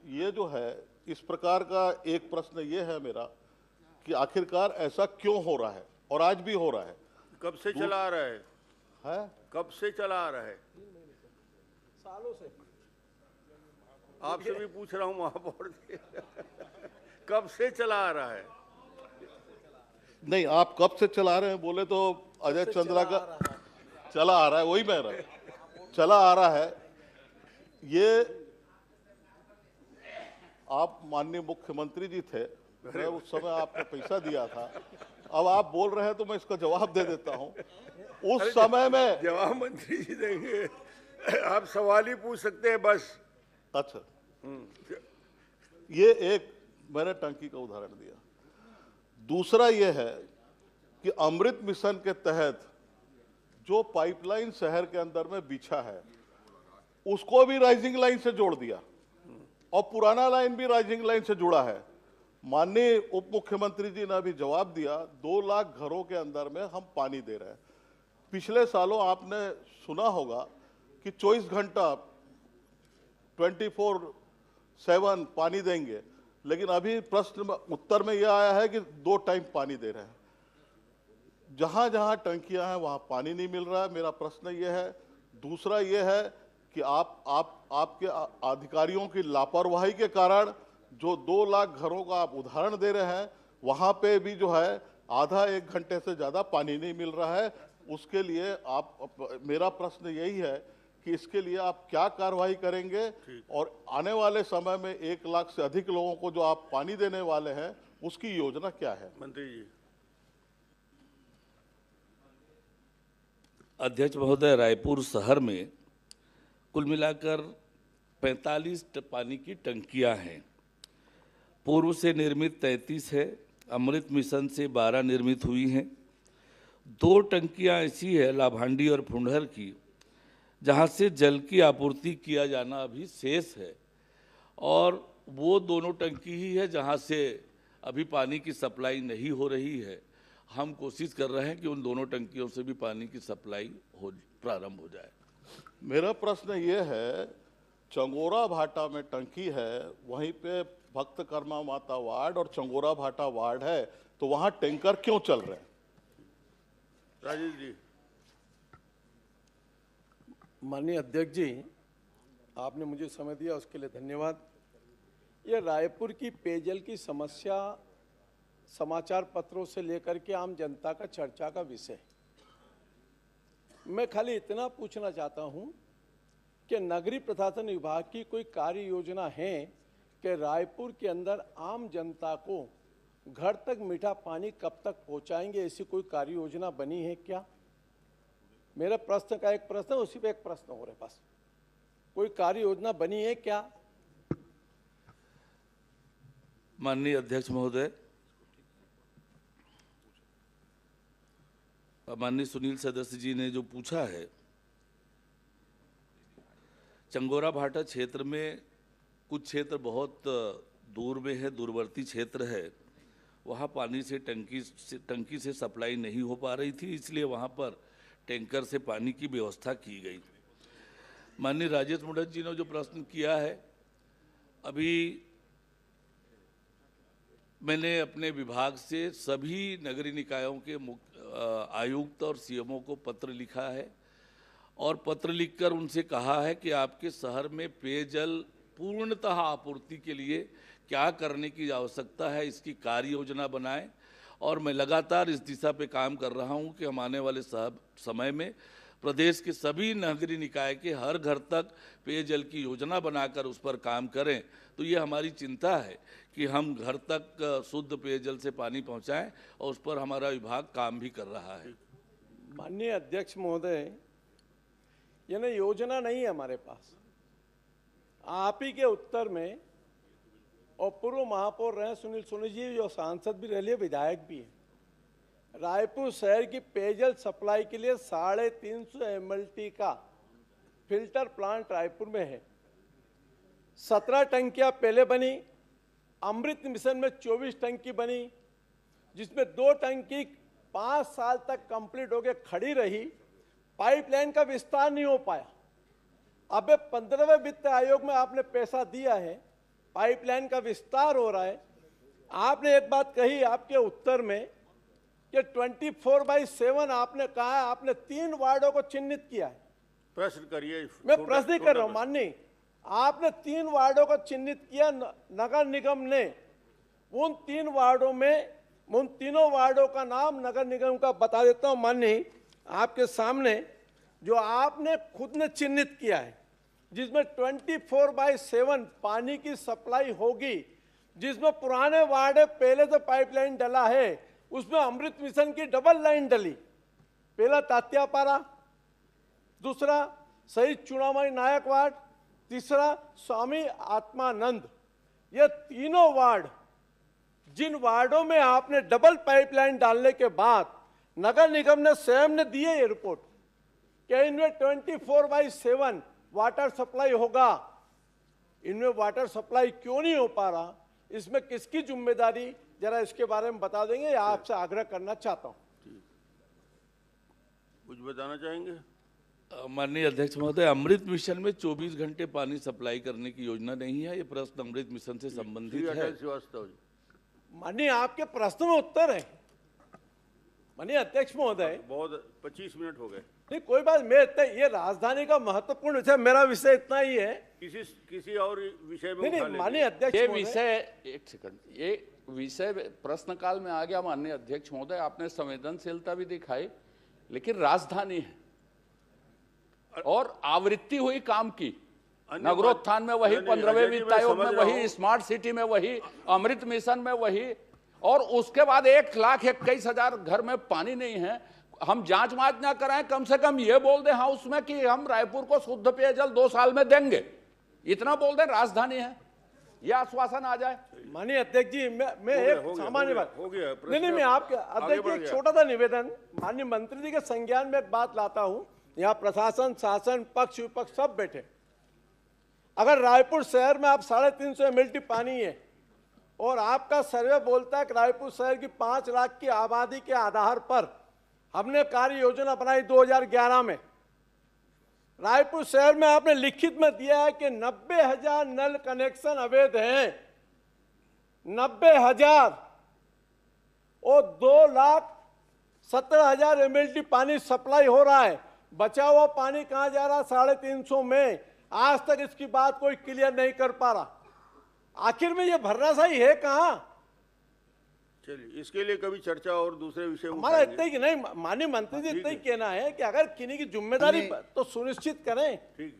H: ये जो है, इस प्रकार का एक प्रश्न ये है मेरा कि आखिरकार ऐसा क्यों हो रहा है, और आज भी हो रहा है।
B: कब से चला आ रहा है? कब से चला आ रहा है?
E: सालों से।
B: आपसे भी पूछ रहा हूं महापौर से। कब से चला आ रहा है?
H: नहीं, आप कब से चला रहे हैं बोले तो अजय चंद्रा का चला आ रहा है, वही मैं चला आ रहा है। ये आप माननीय मुख्यमंत्री जी थे मैं उस समय आपको पैसा दिया था। अब आप बोल रहे हैं तो मैं इसका जवाब दे देता हूं। उस समय में
B: जवाब मंत्री जी देंगे, आप सवाल ही पूछ सकते हैं बस।
H: अच्छा, ये एक मैंने टंकी का उदाहरण दिया। दूसरा ये है कि अमृत मिशन के तहत जो पाइपलाइन शहर के अंदर में बिछा है उसको भी राइजिंग लाइन से जोड़ दिया और पुराना लाइन भी राइजिंग लाइन से जुड़ा है। माननीय उप मुख्यमंत्री जी ने अभी जवाब दिया, 2 लाख घरों के अंदर में हम पानी दे रहे हैं। पिछले सालों आपने सुना होगा कि 24 घंटा 24/7 पानी देंगे, लेकिन अभी प्रश्न उत्तर में यह आया है कि 2 टाइम पानी दे रहे हैं। जहां जहां टंकियां हैं वहां पानी नहीं मिल रहा है। मेरा प्रश्न यह है। दूसरा यह है कि आपके अधिकारियों की लापरवाही के कारण जो 2 लाख घरों का आप उदाहरण दे रहे हैं, वहां पे भी जो है आधा 1 घंटे से ज्यादा पानी नहीं मिल रहा है। उसके लिए मेरा प्रश्न यही है कि इसके लिए आप क्या कार्रवाई करेंगे और आने वाले समय में 1 लाख से अधिक लोगों को जो आप पानी देने वाले हैं उसकी योजना क्या है?
B: मंत्री जी।
D: अध्यक्ष महोदय, रायपुर शहर में कुल मिलाकर 45 पानी की टंकियां हैं। पूर्व से निर्मित 33 है, अमृत मिशन से 12 निर्मित हुई हैं। 2 टंकियां ऐसी है लाभांडी और फुंडहर की, जहां से जल की आपूर्ति किया जाना अभी शेष है, और वो दोनों टंकी ही है जहां से अभी पानी की सप्लाई नहीं हो रही है। हम कोशिश कर रहे हैं कि उन दोनों टंकियों से भी पानी की सप्लाई प्रारंभ हो जाए।
H: मेरा प्रश्न ये है, चंगोरा भाटा में टंकी है, वहीं पे भक्त कर्मा माता वार्ड और चंगोरा भाटा वार्ड है, तो वहां टैंकर क्यों चल रहे हैं?
B: राजेश जी।
I: माननीय अध्यक्ष जी, आपने मुझे समय दिया उसके लिए धन्यवाद। ये रायपुर की पेयजल की समस्या समाचार पत्रों से लेकर के आम जनता का चर्चा का विषय। मैं खाली इतना पूछना चाहता हूं कि नगरीय प्रशासन विभाग की कोई कार्य योजना है कि रायपुर के अंदर आम जनता को घर तक मीठा पानी कब तक पहुंचाएंगे, ऐसी कोई कार्य योजना बनी है क्या? मेरा प्रश्न का एक प्रश्न, उसी पे एक प्रश्न हो रहा है बस। कोई कार्य योजना बनी है क्या?
D: माननीय अध्यक्ष महोदय, माननीय सुनील सदस्य जी ने जो पूछा है, चंगोरा भाटा क्षेत्र में कुछ क्षेत्र बहुत दूर में है, दूरवर्ती क्षेत्र है, वहाँ पानी से टंकी से सप्लाई नहीं हो पा रही थी, इसलिए वहाँ पर टैंकर से पानी की व्यवस्था की गई। माननीय राजेश मुंडा जी ने जो प्रश्न किया है, अभी मैंने अपने विभाग से सभी नगरीय निकायों के आयुक्त और सीएमओ को पत्र लिखा है और पत्र लिखकर उनसे कहा है कि आपके शहर में पेयजल पूर्णतः आपूर्ति के लिए क्या करने की आवश्यकता है, इसकी कार्य योजना बनाएं। और मैं लगातार इस दिशा पे काम कर रहा हूं कि हम आने वाले समय में प्रदेश के सभी नगरीय निकाय के हर घर तक पेयजल की योजना बनाकर उस पर काम करें। तो ये हमारी चिंता है कि हम घर तक शुद्ध पेयजल से पानी पहुंचाएं और उस पर हमारा विभाग काम भी कर रहा है।
I: माननीय अध्यक्ष महोदय, ये ना योजना नहीं है हमारे पास। आप ही के उत्तर में, और पूर्व महापौर रहे सुनील सोनी जी, जो सांसद भी रहे, विधायक भी है, रायपुर शहर की पेयजल सप्लाई के लिए 350 MLT का फिल्टर प्लांट रायपुर में है। 17 टंकियां पहले बनी, अमृत मिशन में 24 टंकी बनी, जिसमें 2 टंकी 5 साल तक कंप्लीट होकर खड़ी रही। पाइपलाइन का विस्तार नहीं हो पाया। अब 15वें वित्त आयोग में आपने पैसा दिया है, पाइपलाइन का विस्तार हो रहा है। आपने एक बात कही आपके उत्तर में कि 24/7 आपने कहा है, आपने 3 वार्डों को चिन्हित किया है।
B: प्रश्न करिए।
I: मैं प्रश्न ही कर रहा हूं माननीय, आपने 3 वार्डों को चिन्हित किया। नगर निगम ने उन 3 वार्डों में, उन तीनों वार्डों का नाम नगर निगम का बता देता हूं माननीय आपके सामने, जो आपने खुद ने चिन्हित किया है, जिसमें 24/7 पानी की सप्लाई होगी। जिसमें पुराने वार्ड है पहले से पाइपलाइन डला है, उसमें अमृत मिशन की डबल लाइन डली। पहला तात्यापारा, दूसरा शहीद चुनामाई नायक वार्ड, तीसरा स्वामी आत्मानंद। ये तीनों वार्ड, जिन वार्डों में आपने डबल पाइपलाइन डालने के बाद नगर निगम ने स्वयं ने दी है ये रिपोर्ट कि इनमें 24/7 वाटर सप्लाई होगा, इनमें वाटर सप्लाई क्यों नहीं हो पा रहा, इसमें किसकी जिम्मेदारी, जरा इसके बारे में बता देंगे, या आपसे आग्रह करना चाहता हूं।
B: कुछ बताना चाहेंगे?
D: माननीय अध्यक्ष महोदय, अमृत मिशन में 24 घंटे पानी सप्लाई करने की योजना नहीं है। ये प्रश्न अमृत मिशन से संबंधित है।
B: श्रीवास्तव जी,
I: माननीय आपके प्रश्न में उत्तर है। माननीय अध्यक्ष महोदय,
B: बहुत 25 मिनट हो गए।
I: नहीं कोई बात, मैं ये राजधानी का महत्वपूर्ण विषय, मेरा विषय इतना ही है।
B: किसी और विषय में
I: नहीं, माननीय अध्यक्ष
G: ये
I: महोदय,
G: विषय, एक सेकंड, ये विषय प्रश्नकाल में आ गया। माननीय अध्यक्ष महोदय, आपने संवेदनशीलता भी दिखाई, लेकिन राजधानी है और आवृत्ति हुई काम की। नगरोत्थान में वही, 15वें वित्त आयोग में वही, स्मार्ट सिटी में वही, अमृत मिशन में वही, और उसके बाद 1,21,000 घर में पानी नहीं है। हम जांच मांच ना कराएं, कम से कम ये बोल दें हाउस में कि हम रायपुर को शुद्ध पेयजल 2 साल में देंगे, इतना बोल दें राजधानी है, यह आश्वासन आ जाए।
I: माननीय अध्यक्ष जी, मैं एक सामान्य बात
B: हो गया।
I: नहीं, मैं आपके अध्यक्ष जी एक छोटा सा निवेदन, माननीय मंत्री जी के संज्ञान में एक बात लाता हूं। यहाँ प्रशासन, शासन, पक्ष विपक्ष सब बैठे। अगर रायपुर शहर में आप 350 MLT पानी है और आपका सर्वे बोलता है कि रायपुर शहर की 5 लाख की आबादी के आधार पर हमने कार्य योजना बनाई 2011 में, रायपुर शहर में आपने लिखित में दिया है कि 90,000 नल कनेक्शन अवैध हैं, 90,000, और 2,17,000 MLT पानी सप्लाई हो रहा है। बचा हुआ पानी कहां जा रहा? 350 में। आज तक इसकी बात कोई क्लियर नहीं कर पा रहा। आखिर में ये भरना सही है कहां?
B: चलिए, इसके लिए कभी चर्चा और दूसरे विषय
I: हमारा इतना ही नहीं, माननीय मंत्री जी इतना ही कहना है कि अगर किन्हीं की जिम्मेदारी तो सुनिश्चित करें।
B: ठीक।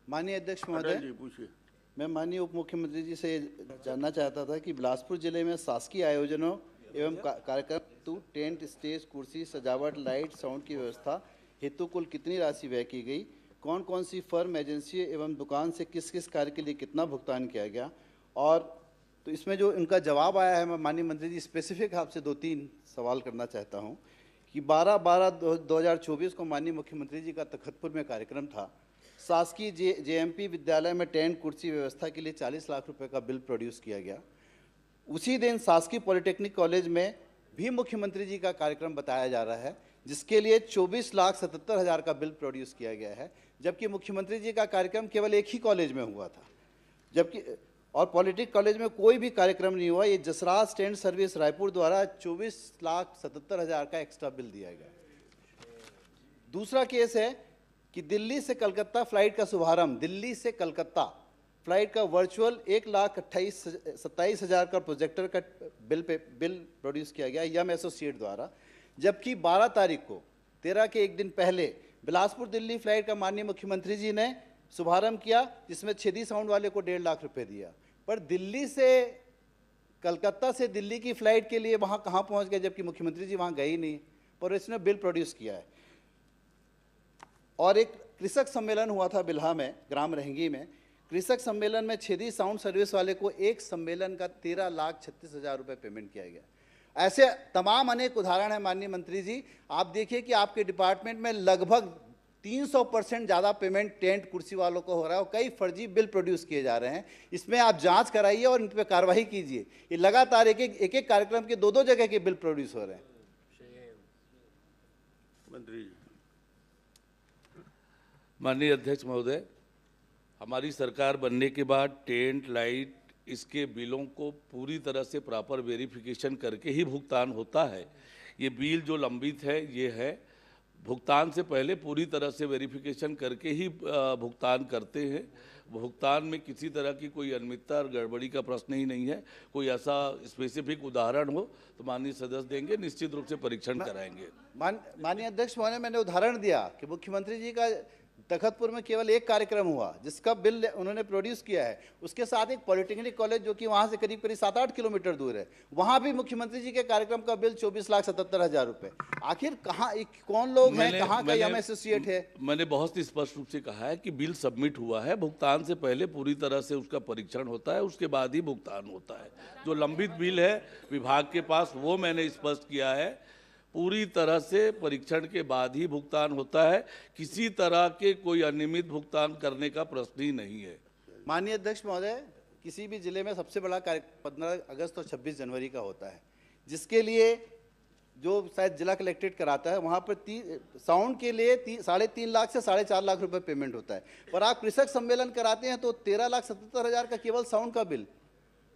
J: माननीय अध्यक्ष
B: अटल
J: महोदय,
B: जी पूछिए।
J: मैं माननीय उप मुख्यमंत्री जी से जानना चाहता था कि बिलासपुर जिले में शासकीय आयोजनों एवं कार्यक्रम हेतु टेंट, स्टेज, कुर्सी, सजावट, लाइट, साउंड की व्यवस्था हेतु कुल कितनी राशि व्यय की गई, कौन कौन सी फर्म, एजेंसी एवं दुकान से किस किस कार्य के लिए कितना भुगतान किया गया। और तो इसमें जो इनका जवाब आया है, मैं माननीय मंत्री जी स्पेसिफिक आपसे 2-3 सवाल करना चाहता हूं कि 12/12/2024 को माननीय मुख्यमंत्री जी का तखतपुर में कार्यक्रम था। शासकीय JMP विद्यालय में टेंट, कुर्सी व्यवस्था के लिए 40 लाख रुपए का बिल प्रोड्यूस किया गया। उसी दिन शासकीय पॉलिटेक्निक कॉलेज में भी मुख्यमंत्री जी का कार्यक्रम बताया जा रहा है, जिसके लिए 24,77,000 का बिल प्रोड्यूस किया गया है, जबकि मुख्यमंत्री जी का कार्यक्रम केवल एक ही कॉलेज में हुआ था, जबकि और पॉलिटेक्निक कॉलेज में कोई भी कार्यक्रम नहीं हुआ। ये जसराज टेंट सर्विस रायपुर द्वारा 24,77,000 का एक्स्ट्रा बिल दिया गया। दूसरा केस है कि दिल्ली से कलकत्ता फ्लाइट का शुभारंभ, दिल्ली से कलकत्ता फ्लाइट का वर्चुअल 1,27,000 का प्रोजेक्टर का बिल प्रोड्यूस किया गया यम एसोसिएट द्वारा, जबकि 12 तारीख को 13 के एक दिन पहले बिलासपुर दिल्ली फ्लाइट का माननीय मुख्यमंत्री जी ने शुभारंभ किया, जिसमें छेदी साउंड वाले को 1.5 लाख रुपए दिया। पर दिल्ली से कलकत्ता से दिल्ली की फ्लाइट के लिए वहाँ कहाँ पहुँच गए, जबकि मुख्यमंत्री जी वहाँ गए ही नहीं, पर इसने बिल प्रोड्यूस किया है। और एक कृषक सम्मेलन हुआ था बिल्हा में, ग्राम रहंगी में। कृषक सम्मेलन में छेदी साउंड सर्विस वाले को एक सम्मेलन का 13,36,000 रुपये पेमेंट किया गया। ऐसे तमाम अनेक उदाहरण हैं माननीय मंत्री जी। आप देखिए कि आपके डिपार्टमेंट में लगभग 300% ज़्यादा पेमेंट टेंट, कुर्सी वालों को हो रहा है और कई फर्जी बिल प्रोड्यूस किए जा रहे हैं। इसमें आप जांच कराइए और इन पर कार्रवाई कीजिए। ये लगातार एक एक कार्यक्रम के 2-2 जगह के बिल प्रोड्यूस हो रहे हैं।
B: मंत्री जी।
D: माननीय अध्यक्ष महोदय, हमारी सरकार बनने के बाद टेंट, लाइट, इसके बिलों को पूरी तरह से प्रॉपर वेरिफिकेशन करके ही भुगतान होता है। ये बिल जो लंबित है, ये है भुगतान से पहले पूरी तरह से वेरिफिकेशन करके ही भुगतान करते हैं। भुगतान में किसी तरह की कोई अनियमितता और गड़बड़ी का प्रश्न ही नहीं है। कोई ऐसा स्पेसिफिक उदाहरण हो तो माननीय सदस्य देंगे, निश्चित रूप से परीक्षण कराएंगे।
J: माननीय अध्यक्ष महोदय, मैंने उदाहरण दिया कि मुख्यमंत्री जी का तखतपुर में केवल एक कार्यक्रम हुआ जिसका बिल उन्होंने प्रोड्यूस किया है। उसके साथ एक पॉलिटेक्निक कॉलेज जो कि वहाँ से करीब करीब 7-8 किलोमीटर दूर है, वहाँ भी मुख्यमंत्री जी के कार्यक्रम का बिल 24,77,000 रुपये। आखिर कहाँ, कौन लोग हैं, कहाँ का यम एसोसिएट है?
D: मैंने बहुत स्पष्ट रूप से कहा है कि बिल सबमिट हुआ है, भुगतान से पहले पूरी तरह से उसका परीक्षण होता है, उसके बाद ही भुगतान होता है। जो लंबित बिल है विभाग के पास, वो मैंने स्पष्ट किया है, पूरी तरह से परीक्षण के बाद ही भुगतान होता है। किसी तरह के कोई अनियमित भुगतान करने का प्रश्न ही नहीं है।
J: माननीय अध्यक्ष महोदय, किसी भी जिले में सबसे बड़ा कार्य 15 अगस्त और 26 जनवरी का होता है, जिसके लिए जो शायद जिला कलेक्ट्रेट कराता है, वहाँ पर साउंड के लिए 3.5 लाख से 4.5 लाख रुपए पेमेंट होता है। पर आप कृषक सम्मेलन कराते हैं तो 13,77,000 का केवल साउंड का बिल,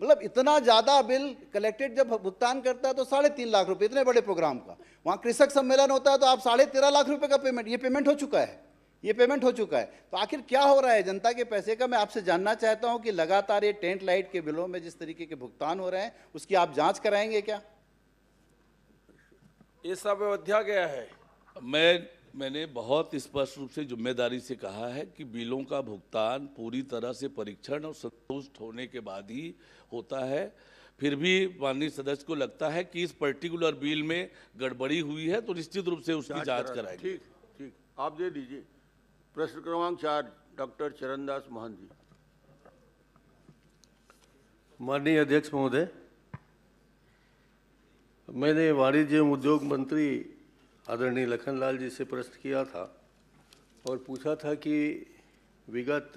J: मतलब इतना ज़्यादा बिल कलेक्टेड जब भुगतान करता है तो 3.5 लाख रुपए इतने बड़े प्रोग्राम का। वहाँ कृषक सम्मेलन होता है तो आप 13.5 लाख रुपए का पेमेंट, ये पेमेंट हो चुका है, ये पेमेंट हो चुका है। तो आखिर क्या हो रहा है जनता के पैसे का? मैं आपसे जानना चाहता हूँ कि लगातार ये टेंट लाइट के बिलों में जिस तरीके के भुगतान हो रहे हैं उसकी आप जाँच कराएंगे क्या?
I: ये सब अयोध्या गया है।
D: मैंने बहुत स्पष्ट रूप से जिम्मेदारी से कहा है कि बिलों का भुगतान पूरी तरह से परीक्षण और संतुष्ट होने के बाद ही होता है। फिर भी माननीय सदस्य को लगता है कि इस पर्टिकुलर बिल में गड़बड़ी हुई है तो निश्चित रूप से उसकी जांच कराएंगे।
B: ठीक ठीक, आप दे दीजिए। प्रश्न क्रमांक 4 डॉक्टर चरणदास महंत जी।
F: माननीय अध्यक्ष महोदय, मैंने वाणिज्य एवं उद्योग मंत्री आदरणीय लखनलाल जी से प्रश्न किया था और पूछा था कि विगत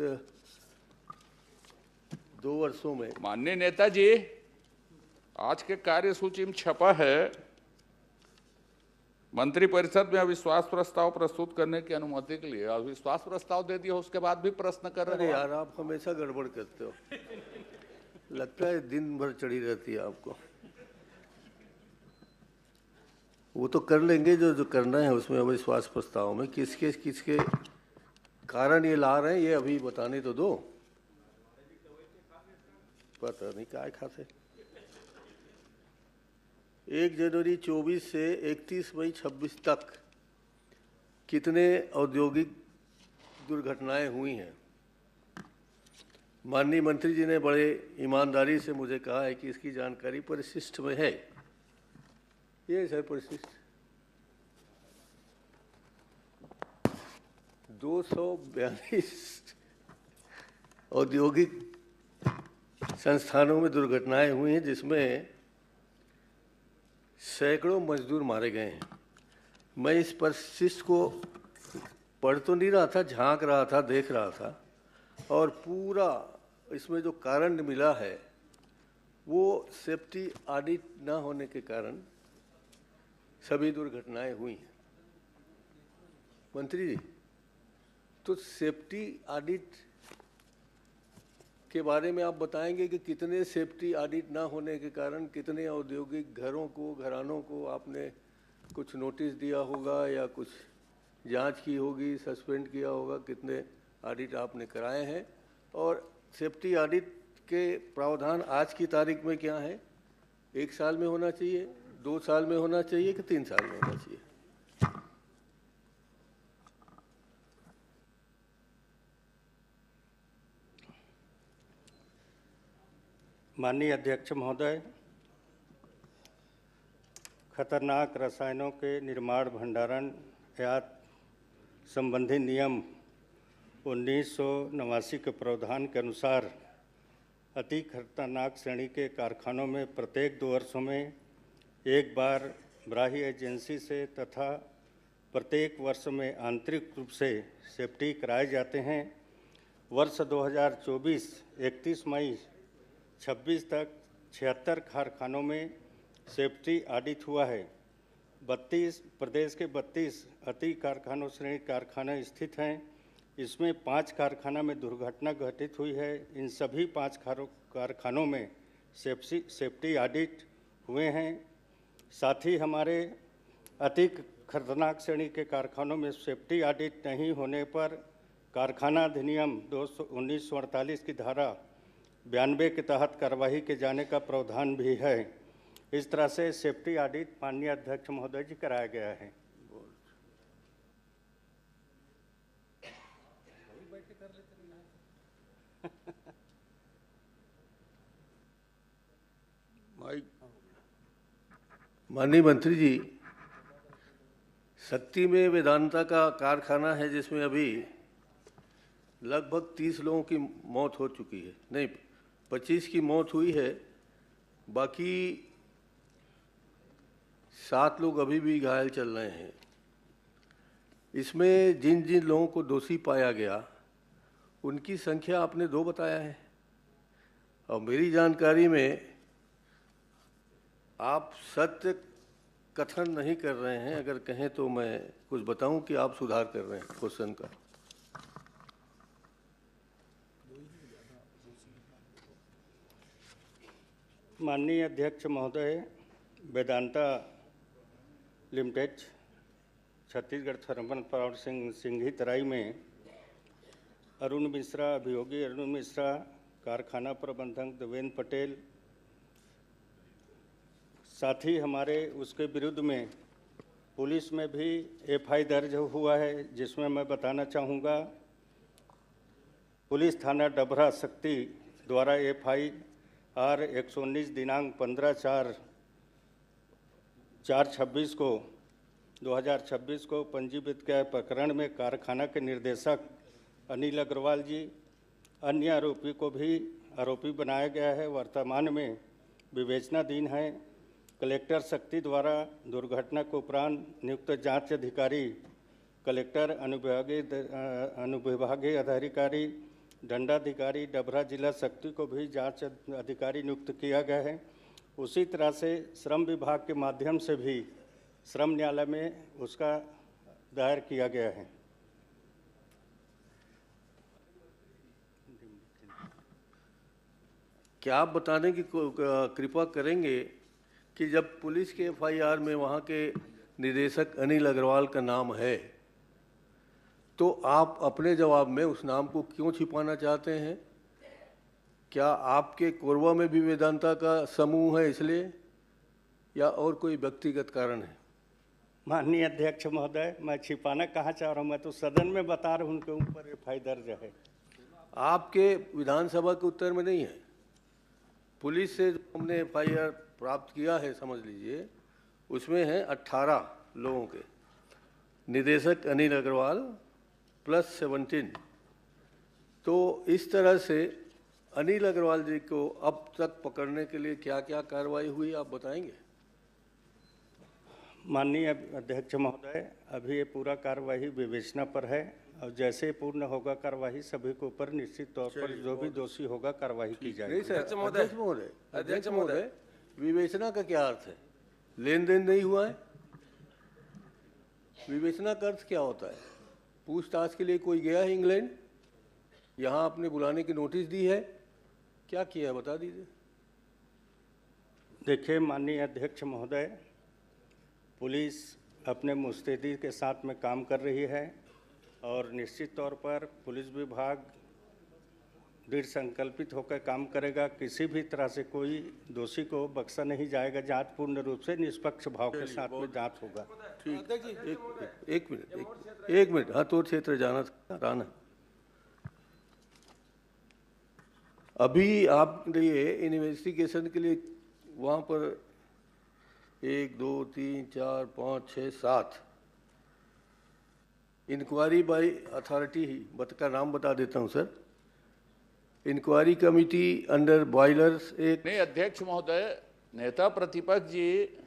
F: 2 वर्षों में,
G: माननीय नेताजी, आज के कार्यसूची में छपा है मंत्रिपरिषद में अविश्वास प्रस्ताव प्रस्तुत करने की अनुमति के लिए। अविश्वास प्रस्ताव दे दिया, उसके बाद भी प्रश्न कर रहे
F: अरे
G: हो।
F: यार, आप हमेशा गड़बड़ करते हो, लगता है दिन भर चढ़ी रहती है आपको। वो तो कर लेंगे जो करना है उसमें। अविश्वास प्रस्ताव में किसके कारण ये ला रहे हैं, ये अभी बताने तो दो। पता नहीं क्या खाते। 1 जनवरी 24 से 31 मई 26 तक कितने औद्योगिक दुर्घटनाएं हुई हैं? माननीय मंत्री जी ने बड़े ईमानदारी से मुझे कहा है कि इसकी जानकारी परिशिष्ट में है। ये सर परिशिष्ट 242 औद्योगिक संस्थानों में दुर्घटनाएं हुई हैं, जिसमें सैकड़ों मजदूर मारे गए हैं। मैं इस परिशिष्ट को पढ़ तो नहीं रहा था, झांक रहा था, देख रहा था, और पूरा इसमें जो कारण मिला है वो सेफ्टी ऑडिट ना होने के कारण सभी दुर्घटनाएं हुई हैं। मंत्री जी, तो सेफ्टी ऑडिट के बारे में आप बताएंगे कि कितने सेफ्टी ऑडिट ना होने के कारण कितने औद्योगिक घरों को, घरानों को आपने कुछ नोटिस दिया होगा या कुछ जांच की होगी, सस्पेंड किया होगा, कितने ऑडिट आपने कराए हैं, और सेफ्टी ऑडिट के प्रावधान आज की तारीख में क्या है? 1 साल में होना चाहिए, 2 साल में होना चाहिए कि 3 साल में होना चाहिए?
K: माननीय अध्यक्ष महोदय, खतरनाक रसायनों के निर्माण, भंडारण या संबंधी नियम 1989 के प्रावधान के अनुसार अति खतरनाक श्रेणी के कारखानों में प्रत्येक 2 वर्षों में एक बार बाह्य एजेंसी से तथा प्रत्येक वर्ष में आंतरिक रूप से सेफ्टी कराए जाते हैं। वर्ष 2024 31 मई 26 तक 76 कारखानों में सेफ्टी ऑडिट हुआ है। 32 प्रदेश के 32 अति कारखानों श्रेणी कारखाने स्थित हैं। इसमें 5 कारखाना में दुर्घटना घटित हुई है। इन सभी 5 कारखानों में सेफ्टी ऑडिट हुए हैं। साथ ही हमारे अति खतरनाक श्रेणी के कारखानों में सेफ्टी ऑडिट नहीं होने पर कारखाना अधिनियम 1948 की धारा 92 के तहत कार्रवाई के जाने का प्रावधान भी है। इस तरह से सेफ्टी ऑडिट माननीय अध्यक्ष महोदय जी कराया गया है।
F: माननीय मंत्री जी, शक्ति में वेदांता का कारखाना है जिसमें अभी लगभग 30 लोगों की मौत हो चुकी है, नहीं 25 की मौत हुई है, बाकी 7 लोग अभी भी घायल चल रहे हैं। इसमें जिन जिन लोगों को दोषी पाया गया उनकी संख्या आपने 2 बताया है, और मेरी जानकारी में आप सत्य कथन नहीं कर रहे हैं। अगर कहें तो मैं कुछ बताऊं कि आप सुधार कर रहे हैं क्वेश्चन का।
K: माननीय अध्यक्ष महोदय, Vedanta limited Chhattisgarh thermal power Singhitarai में अरुण मिश्रा, अभियोगी अरुण मिश्रा, कारखाना प्रबंधक देवेंद्र पटेल, साथ ही हमारे उसके विरुद्ध में पुलिस में भी एफआई दर्ज हुआ है, जिसमें मैं बताना चाहूँगा पुलिस थाना डभरा शक्ति द्वारा एफआईआर 119 दिनांक 15/4/26 को 2026 को पंजीकृत किया प्रकरण में कारखाना के निदेशक अनिल अग्रवाल जी, अन्य आरोपी को भी आरोपी बनाया गया है। वर्तमान में विवेचनाधीन है। कलेक्टर शक्ति द्वारा दुर्घटना के उपरांत नियुक्त जांच अधिकारी, कलेक्टर, अनुविभागीय अधिकारी, दंडाधिकारी डभरा जिला शक्ति को भी जांच अधिकारी नियुक्त किया गया है। उसी तरह से श्रम विभाग के माध्यम से भी श्रम न्यायालय में उसका दायर किया गया है।
F: क्या आप बताने की कृपा करेंगे कि जब पुलिस के एफआईआर में वहाँ के निदेशक अनिल अग्रवाल का नाम है, तो आप अपने जवाब में उस नाम को क्यों छिपाना चाहते हैं? क्या आपके कोरबा में भी वेदांता का समूह है इसलिए, या और कोई व्यक्तिगत कारण है?
K: माननीय अध्यक्ष महोदय, मैं छिपाना कहाँ चाह रहा हूँ, मैं तो सदन में बता रहा हूँ उनके ऊपर एफआईआर दर्ज है।
F: आपके विधानसभा के उत्तर में नहीं है। पुलिस से हमने एफआईआर प्राप्त किया है, समझ लीजिए, उसमें है 18 लोगों के, निदेशक अनिल अग्रवाल प्लस 17। तो इस तरह से अनिल अग्रवाल जी को अब तक पकड़ने के लिए क्या क्या कार्रवाई हुई, आप बताएंगे?
K: माननीय अध्यक्ष महोदय, अभी ये पूरा कार्रवाई विवेचना पर है, और जैसे पूर्ण होगा कार्रवाई सभी के ऊपर निश्चित तौर पर जो भी दोषी होगा कार्रवाई की जाएगी।
F: नहीं सर, अध्यक्ष महोदय, विवेचना का क्या अर्थ है? लेन देन नहीं हुआ है? विवेचना का अर्थ क्या होता है? पूछताछ के लिए कोई गया है इंग्लैंड, यहाँ आपने बुलाने की नोटिस दी है, क्या किया है बता दीजिए।
K: देखिए माननीय अध्यक्ष महोदय, पुलिस अपने मुस्तैदी के साथ में काम कर रही है, और निश्चित तौर पर पुलिस विभाग दृढ़ संकल्पित होकर काम करेगा। किसी भी तरह से कोई दोषी को बख्शा नहीं जाएगा। जांच पूर्ण रूप से निष्पक्ष भाव के साथ में जांच होगा।
F: ठीक, एक मिनट, हाँ, तो क्षेत्र जाना राना, अभी आप लिए इन्वेस्टिगेशन के लिए वहाँ पर 1 2 3 4 5 6 7 इंक्वायरी बाय अथॉरिटी का नाम बता देता हूँ sir. Inquiry committee under boilers एक।
G: नहीं अध्यक्ष महोदय, नेता प्रतिपक्ष जी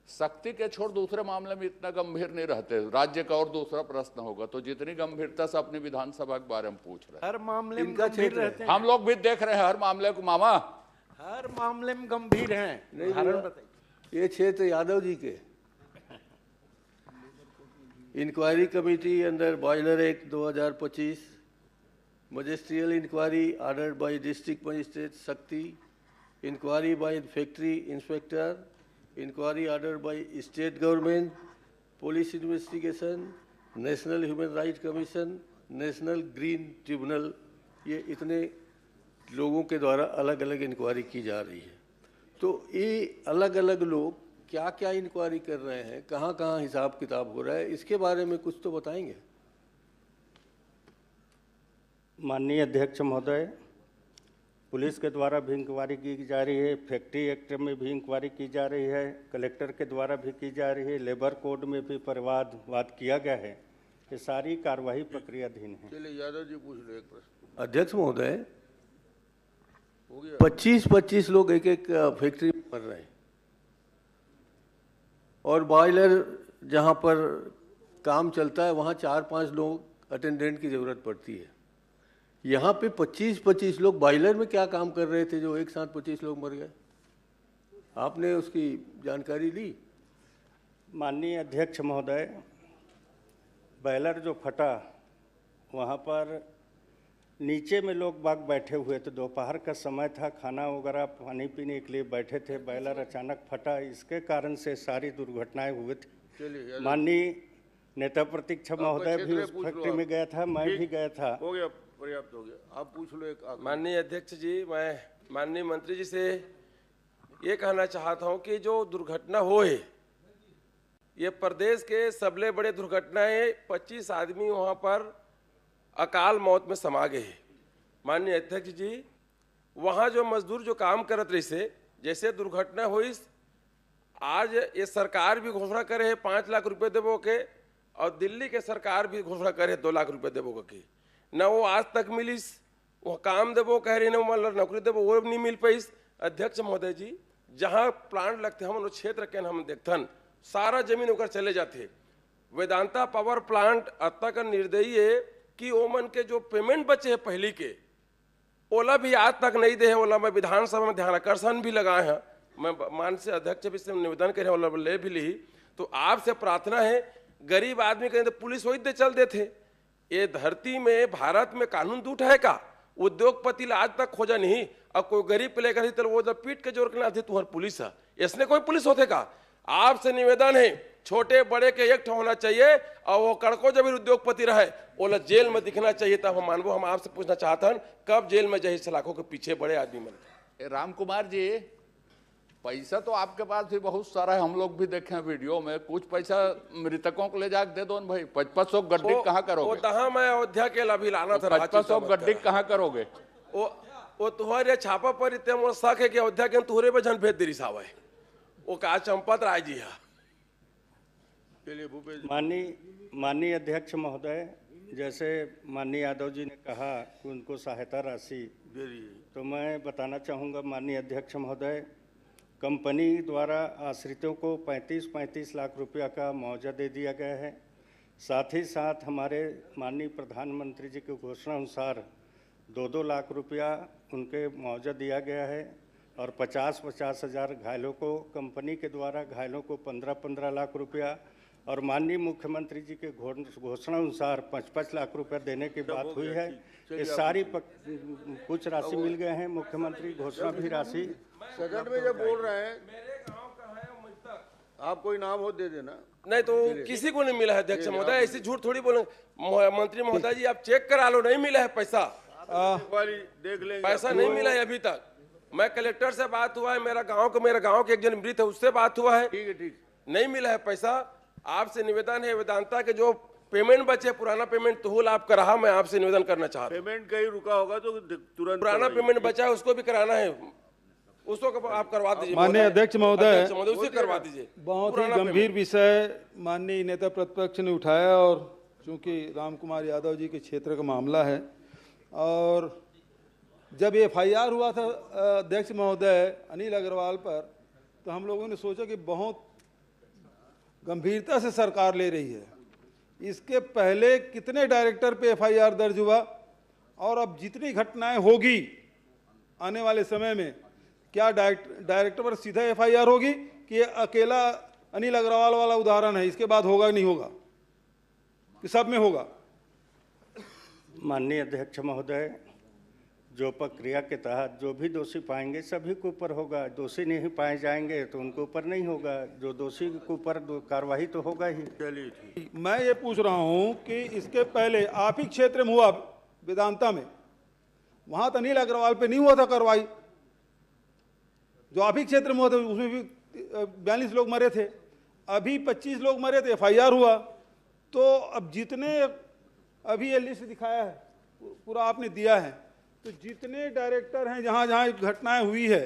G: शक्ति के छोड़ दूसरे मामले में इतना गंभीर नहीं रहते। राज्य का और दूसरा प्रश्न होगा तो जितनी गंभीरता से अपनी विधानसभा के बारे में पूछ रहे हैं,
I: हर मामले में गंभीर रहते हैं।
G: हम लोग भी देख रहे हैं हर मामले को मामा,
I: हर मामले में गंभीर हैं। उदाहरण बताइए।
F: ये क्षेत्र यादव जी के inquiry committee under boiler act 2025, magisterial inquiry ordered by district magistrate Shakti, inquiry by factory inspector, inquiry order by state government, police investigation, national human right commission, national green tribunal, ये इतने लोगों के द्वारा अलग अलग इंक्वायरी की जा रही है। तो ये अलग अलग लोग क्या क्या इंक्वायरी कर रहे हैं, कहाँ कहाँ हिसाब किताब हो रहा है, इसके बारे में कुछ तो बताएंगे।
K: माननीय अध्यक्ष महोदय, पुलिस के द्वारा भी इंक्वायरी की जा रही है, फैक्ट्री एक्ट में भी इंक्वायरी की जा रही है, कलेक्टर के द्वारा भी की जा रही है, लेबर कोड में भी वाद किया गया है। ये सारी कार्रवाई प्रक्रियाधीन है।
B: चलिए यादव जी पूछ लो एक प्रश्न।
F: अध्यक्ष महोदय, 25-25 लोग एक एक फैक्ट्री में मर रहे हैं और बॉयलर जहां पर काम चलता है वहां 4-5 लोग अटेंडेंट की जरूरत पड़ती है। यहाँ पे 25-25 लोग बॉयलर में क्या काम कर रहे थे जो एक साथ 25 लोग मर गए? आपने उसकी जानकारी ली?
K: माननीय अध्यक्ष महोदय, बॉयलर जो फटा वहाँ पर नीचे में लोग बाग बैठे हुए थे, दोपहर का समय था, खाना वगैरह पानी पीने के लिए बैठे थे, बॉयलर अचानक फटा, इसके कारण से सारी दुर्घटनाएं हुई थी। माननीय नेता प्रतीक्षा महोदय भी उस फैक्ट्री में गया था, मैं भी गया था।
B: हो गया, पर्याप्त हो गया। आप पूछ लो एक।
I: माननीय अध्यक्ष जी, मैं माननीय मंत्री जी से ये कहना चाहता हूँ कि जो दुर्घटना हुई ये प्रदेश के सबले बड़े दुर्घटना है। 25 आदमी वहाँ पर अकाल मौत में समा गए। माननीय अध्यक्ष जी, वहाँ जो मजदूर जो काम करत रही से जैसे दुर्घटना हुई, आज ये सरकार भी घोषणा करे है 5 लाख रुपए देवो के, और दिल्ली के सरकार भी घोषणा करे 2 लाख रुपए देवो के। न वो आज तक मिलिस, वो काम देवो कह रही, न मतलब नौकरी देवो, वो नहीं मिल पाई। अध्यक्ष महोदय जी, जहाँ प्लांट लगते हम क्षेत्र के हम देखथन सारा जमीन होकर चले जाते। वेदांता पावर प्लांट अत्ता का निर्दयी है कि ओमन के जो पेमेंट बचे है पहली के, ओला भी आज तक नहीं दे है। ओला मैं विधानसभा में ध्यान आकर्षण भी लगाए हैं, मैं माननीय अध्यक्ष भी से निवेदन करे, ओला ले भी ली। तो आपसे प्रार्थना है, गरीब आदमी कहें तो पुलिस वही दे चल देते। ये धरती में भारत में कानून टूट है का? उद्योगपति आज तक खोजा नहीं, अब कोई गरीब पे लेकर तो वो जब पीट के जोर के ना थे तुम्हारी पुलिस है, इसने कोई पुलिस होते का? आपसे निवेदन है, छोटे बड़े के एक होना चाहिए, और वो कड़को जब उद्योगपति रहे वो जेल में दिखना चाहिए, तब हम मानवो। हम आपसे पूछना चाहते हैं, कब जेल में जाए सलाखों के पीछे बड़े आदमी मन?
G: राम कुमार जी, पैसा तो आपके पास भी बहुत सारा है, हम लोग भी देखे वीडियो में। कुछ पैसा मृतकों को ले जाकर दे दो भाई। 5500 गड्ढी कहाँ करोगे?
I: वो मैं अयोध्या के अभी लाना था।
G: 5500 गड्ढी कहाँ करोगे?
I: वो तुम्हारे छापा पर इतने शक है कि अयोध्या के तुहरे पे जन भेज दे साहब है वो कहा चंपत राय जी है।
K: माननीय अध्यक्ष महोदय, जैसे माननीय यादव जी ने कहा कि उनको सहायता राशि, तो मैं बताना चाहूँगा माननीय अध्यक्ष महोदय, कंपनी द्वारा आश्रितों को 35-35 लाख रुपया का मुआवजा दे दिया गया है। साथ ही साथ हमारे माननीय प्रधानमंत्री जी के घोषणा अनुसार 2-2 लाख रुपया उनके मुआवजा दिया गया है, और 50-50 हज़ार घायलों को कंपनी के द्वारा, घायलों को 15-15 लाख रुपया, और माननीय मुख्यमंत्री जी के घोषणा अनुसार 5-5 लाख रुपया देने की बात हुई है। ये सारी कुछ राशि मिल गए हैं, मुख्यमंत्री घोषणा भी राशि।
B: सदन में जब बोल रहे हैं, मेरे गांव का है मुझ आप कोई नाम हो दे देना।
I: नहीं तो किसी को नहीं मिला है अध्यक्ष महोदय, ऐसी झूठ थोड़ी बोले। मंत्री महोदय जी, आप चेक करा लो, नहीं मिला है पैसा।
B: देख लेंगे,
I: पैसा नहीं मिला है अभी तक। मैं कलेक्टर से बात हुआ है, मेरा गांव के एक जन मृत है, उससे बात हुआ है।
B: ठीक है, ठीक,
I: नहीं मिला है पैसा। आपसे निवेदन है, वेदांता के जो पेमेंट बचे, पुराना पेमेंट तुहुल आप करा, मैं आपसे निवेदन करना चाहता हूँ।
B: पेमेंट कहीं रुका होगा तो तुरंत
I: पुराना पेमेंट बचा है उसको भी कराना है, उसको आप करवा दीजिए।
L: माननीय अध्यक्ष महोदय,
I: उसे करवा दीजिए।
L: बहुत ही गंभीर विषय माननीय नेता प्रतिपक्ष ने उठाया, और चूंकि राम कुमार यादव जी के क्षेत्र का मामला है, और जब FIR हुआ था अध्यक्ष महोदय अनिल अग्रवाल पर, तो हम लोगों ने सोचा कि बहुत गंभीरता से सरकार ले रही है। इसके पहले कितने डायरेक्टर पे FIR दर्ज हुआ, और अब जितनी घटनाएं होगी आने वाले समय में, क्या डायरेक्टर पर सीधा FIR होगी कि अकेला अनिल अग्रवाल वाला उदाहरण है, इसके बाद होगा नहीं होगा, कि सब में होगा?
K: माननीय अध्यक्ष महोदय, जो प्रक्रिया के तहत जो भी दोषी पाएंगे सभी के ऊपर होगा। दोषी नहीं पाए जाएंगे तो उनके ऊपर नहीं होगा, जो दोषी के ऊपर कार्रवाई तो होगा ही।
B: चलिए,
L: मैं ये पूछ रहा हूँ कि इसके पहले आप ही क्षेत्र में हुआ वेदांता में, वहाँ तो अनिल अग्रवाल पे नहीं हुआ था कार्रवाई, जो आप ही क्षेत्र में हुआ था उसमें भी 42 लोग मरे थे, अभी 25 लोग मरे थे, FIR हुआ। तो अब जितने अभी ये लिस्ट दिखाया है पूरा आपने दिया है, तो जितने डायरेक्टर हैं जहां जहां घटनाएं हुई है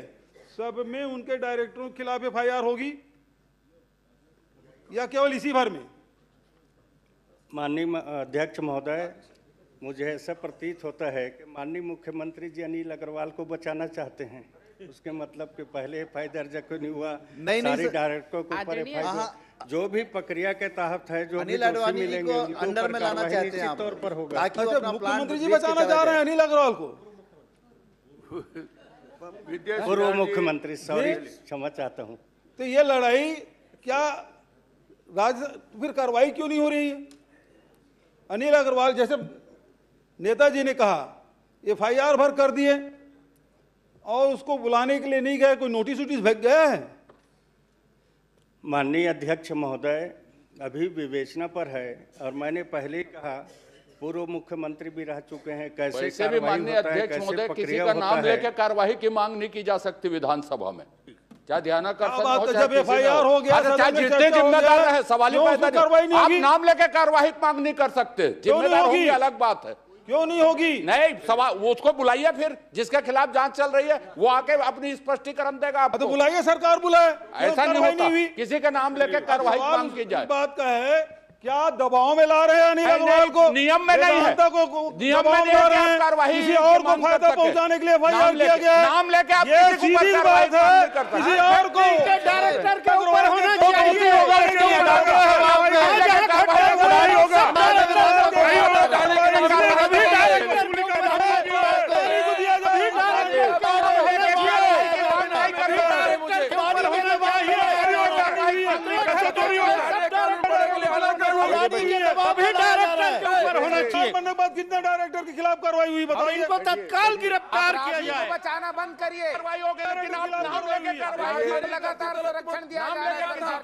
L: सब में उनके डायरेक्टरों के खिलाफ FIR होगी या केवल इसी भर में?
K: माननीय अध्यक्ष महोदय, मुझे ऐसा प्रतीत होता है कि माननीय मुख्यमंत्री जी अनिल अग्रवाल को बचाना चाहते हैं। उसके मतलब कि पहले FIR दर्ज क्यों नहीं हुआ, सारी डायरेक्टरों के ऊपर FIR, जो भी प्रक्रिया के तहत है, जो भी दोषी मिलेंगे उनके
J: अंडर में लाना चाहते हैं
K: तौर पर होगा।
L: मुख्यमंत्री जी बचाना चाह रहे हैं अनिल अग्रवाल को?
K: पूर्व मुख्यमंत्री, सॉरी, क्षमा चाहता हूँ।
L: तो ये लड़ाई क्या फिर कार्रवाई क्यों नहीं हो रही है? अनिल अग्रवाल जैसे नेताजी ने कहा FIR भर कर दिए और उसको बुलाने के लिए नहीं गए, कोई नोटिस वोटिस भेज गया है?
K: माननीय अध्यक्ष महोदय, अभी विवेचना पर है और मैंने पहले ही कहा पूर्व मुख्यमंत्री भी रह चुके हैं, कैसे
G: वैसे भी माननीय अध्यक्ष महोदय किसी का नाम लेकर कार्रवाई की मांग नहीं की जा सकती विधानसभा में। क्या ध्यानाकर्षण हो
L: जब FIR हो गया,
G: जितने जिम्मेदार है, सवाल ही पैदा नहीं, आप नाम लेकर कार्रवाई मांग नहीं कर सकते, जिम्मेदार होगी अलग बात है।
L: क्यों नहीं होगी?
G: नहीं, सवाल वो उसको बुलाइए, फिर जिसके खिलाफ जांच चल रही है वो आके अपनी स्पष्टीकरण देगा आपको।
L: तो बुलाइए, सरकार बुलाए।
G: ऐसा नहीं होता, किसी का नाम लेकर कार्रवाई मांग की जाए।
L: बात का है, क्या दबाव में ला रहे हैं अनिल अग्रवाल को?
G: नियम में नहीं है,
L: नियम में नहीं है, कार्रवाई किसी और को फायदा पहुंचाने के लिए FIR किया गया है।
G: नाम लेके आप
L: ये सीधी बात है, किसी और को
I: डायरेक्टर के ऊपर होना चाहिए।
L: कितने डायरेक्टर के खिलाफ कार्रवाई हुई बताइए?
I: इनको तत्काल गिरफ्तार किया जाए।
C: बचाना बंद करिए। कार्रवाई हो गई, लेकिन आप नाम लेके कार्रवाई लगातार संरक्षण दिया जा रहा है।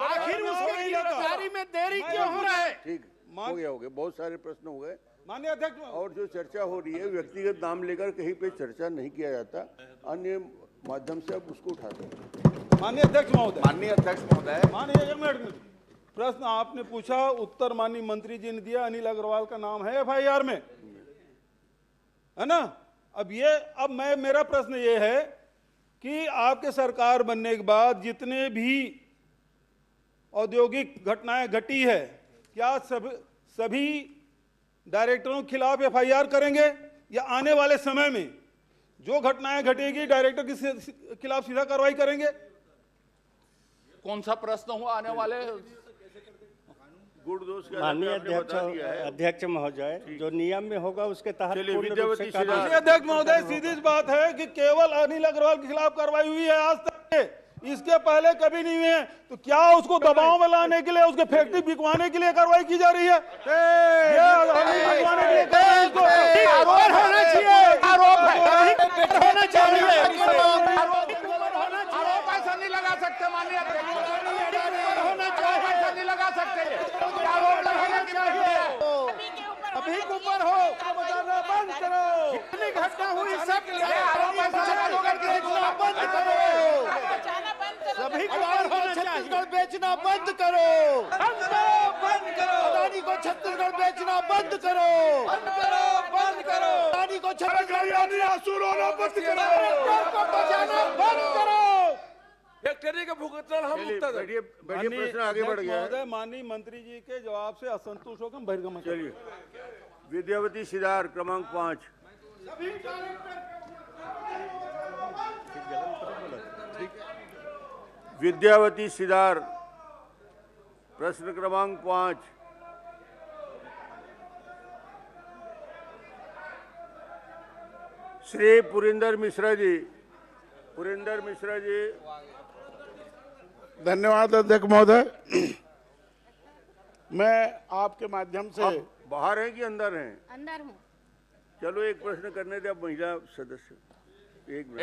I: आखिर उसकी गिरफ्तारी में देरी क्यों हो रहा है?
B: ठीक हो गया, बहुत सारे प्रश्न हो गए
L: माननीय अध्यक्ष।
B: और जो चर्चा हो रही है, व्यक्तिगत नाम लेकर कहीं पे चर्चा नहीं किया जाता, अन्य माध्यम से आप उसको उठाते हैं।
L: माननीय अध्यक्ष महोदय,
B: माननीय अध्यक्ष महोदय,
L: माननीय, एक मिनट, प्रश्न आपने पूछा, उत्तर माननीय मंत्री जी ने दिया, अनिल अग्रवाल का नाम है FIR में, है ना? अब मेरा प्रश्न ये है कि आपके सरकार बनने के बाद जितने भी औद्योगिक घटनाएं घटी है, क्या सभी डायरेक्टरों के खिलाफ FIR करेंगे या आने वाले समय में जो घटनाएं घटेगी डायरेक्टर के खिलाफ सीधा कार्रवाई करेंगे?
G: कौन सा प्रश्न हुआ आने वाले?
K: माननीय अध्यक्ष महोदय, जो नियम में होगा उसके तहत
L: अध्यक्ष महोदय, सीधी बात है कि केवल अनिल अग्रवाल के खिलाफ कार्रवाई हुई है आज तक, इसके पहले कभी नहीं हुई है। तो क्या उसको दबाव में लाने के लिए, उसके फैक्ट्री बिकवाने के लिए कार्रवाई की जा रही है?
I: आरोप होना चाहिए, आरोप होना चाहिए।
C: आरोप ऐसा नहीं लगा सकते माननीय अध्यक्ष, ऐसा नहीं लगा सकते। आरोप लगाने की
I: अभी ऊपर हो, बंद करो। कितनी घटना हुई सब आरोप ऐसा बंद करो। सभी को छत्तीसगढ़ बेचना बंद करो, बंद करो। अदानी को छत्तीसगढ़ बेचना बंद करो, बंद करो, बंद करो। अदानी को छत्तीसगढ़ बंद करो। फैक्ट्री का भुगतान हम
B: बैठिए, प्रश्न आगे बढ़ गया है।
L: माननीय मंत्री जी के जवाब से असंतुष्ट होकर बहिर्गमन
B: चलिए, विद्यावती सिदार क्रमांक 5। विद्यावती सिदार प्रश्न क्रमांक 5। श्री पुरिंदर मिश्रा जी, पुरिंदर मिश्रा जी।
M: धन्यवाद अध्यक्ष महोदय। मैं आपके माध्यम से,
B: बाहर हैं कि अंदर हैं?
N: अंदर हूँ।
B: चलो एक प्रश्न करने दे, अब महिला सदस्य।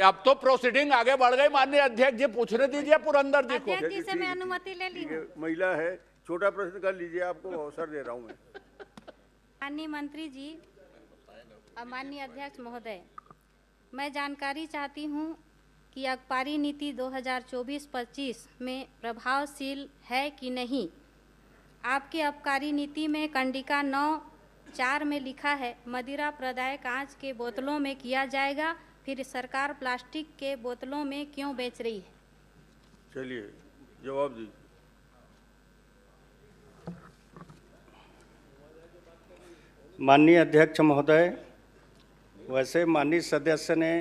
G: अब तो प्रोसीडिंग आगे बढ़ गई, माननीय अध्यक्ष जी पूछने दीजिए पुरंदर जी को।
N: अध्यक्ष जी से मैं अनुमति ले ली हूँ।
B: महिला है, छोटा प्रश्न कर लीजिए, आपको अवसर दे रहा हूँ मैं।
N: माननीय मंत्री जी और माननीय अध्यक्ष महोदय, मैं जानकारी चाहती हूँ कि अखबारी नीति 2024-25 में प्रभावशील है कि नहीं। आपके आबकारी नीति में कंडिका 9 4 में लिखा है मदिरा प्रदाय कांच के बोतलों में किया जाएगा, फिर सरकार प्लास्टिक के बोतलों में क्यों बेच रही है?
B: चलिए जवाब दीजिए।
K: माननीय अध्यक्ष महोदय, वैसे माननीय सदस्य ने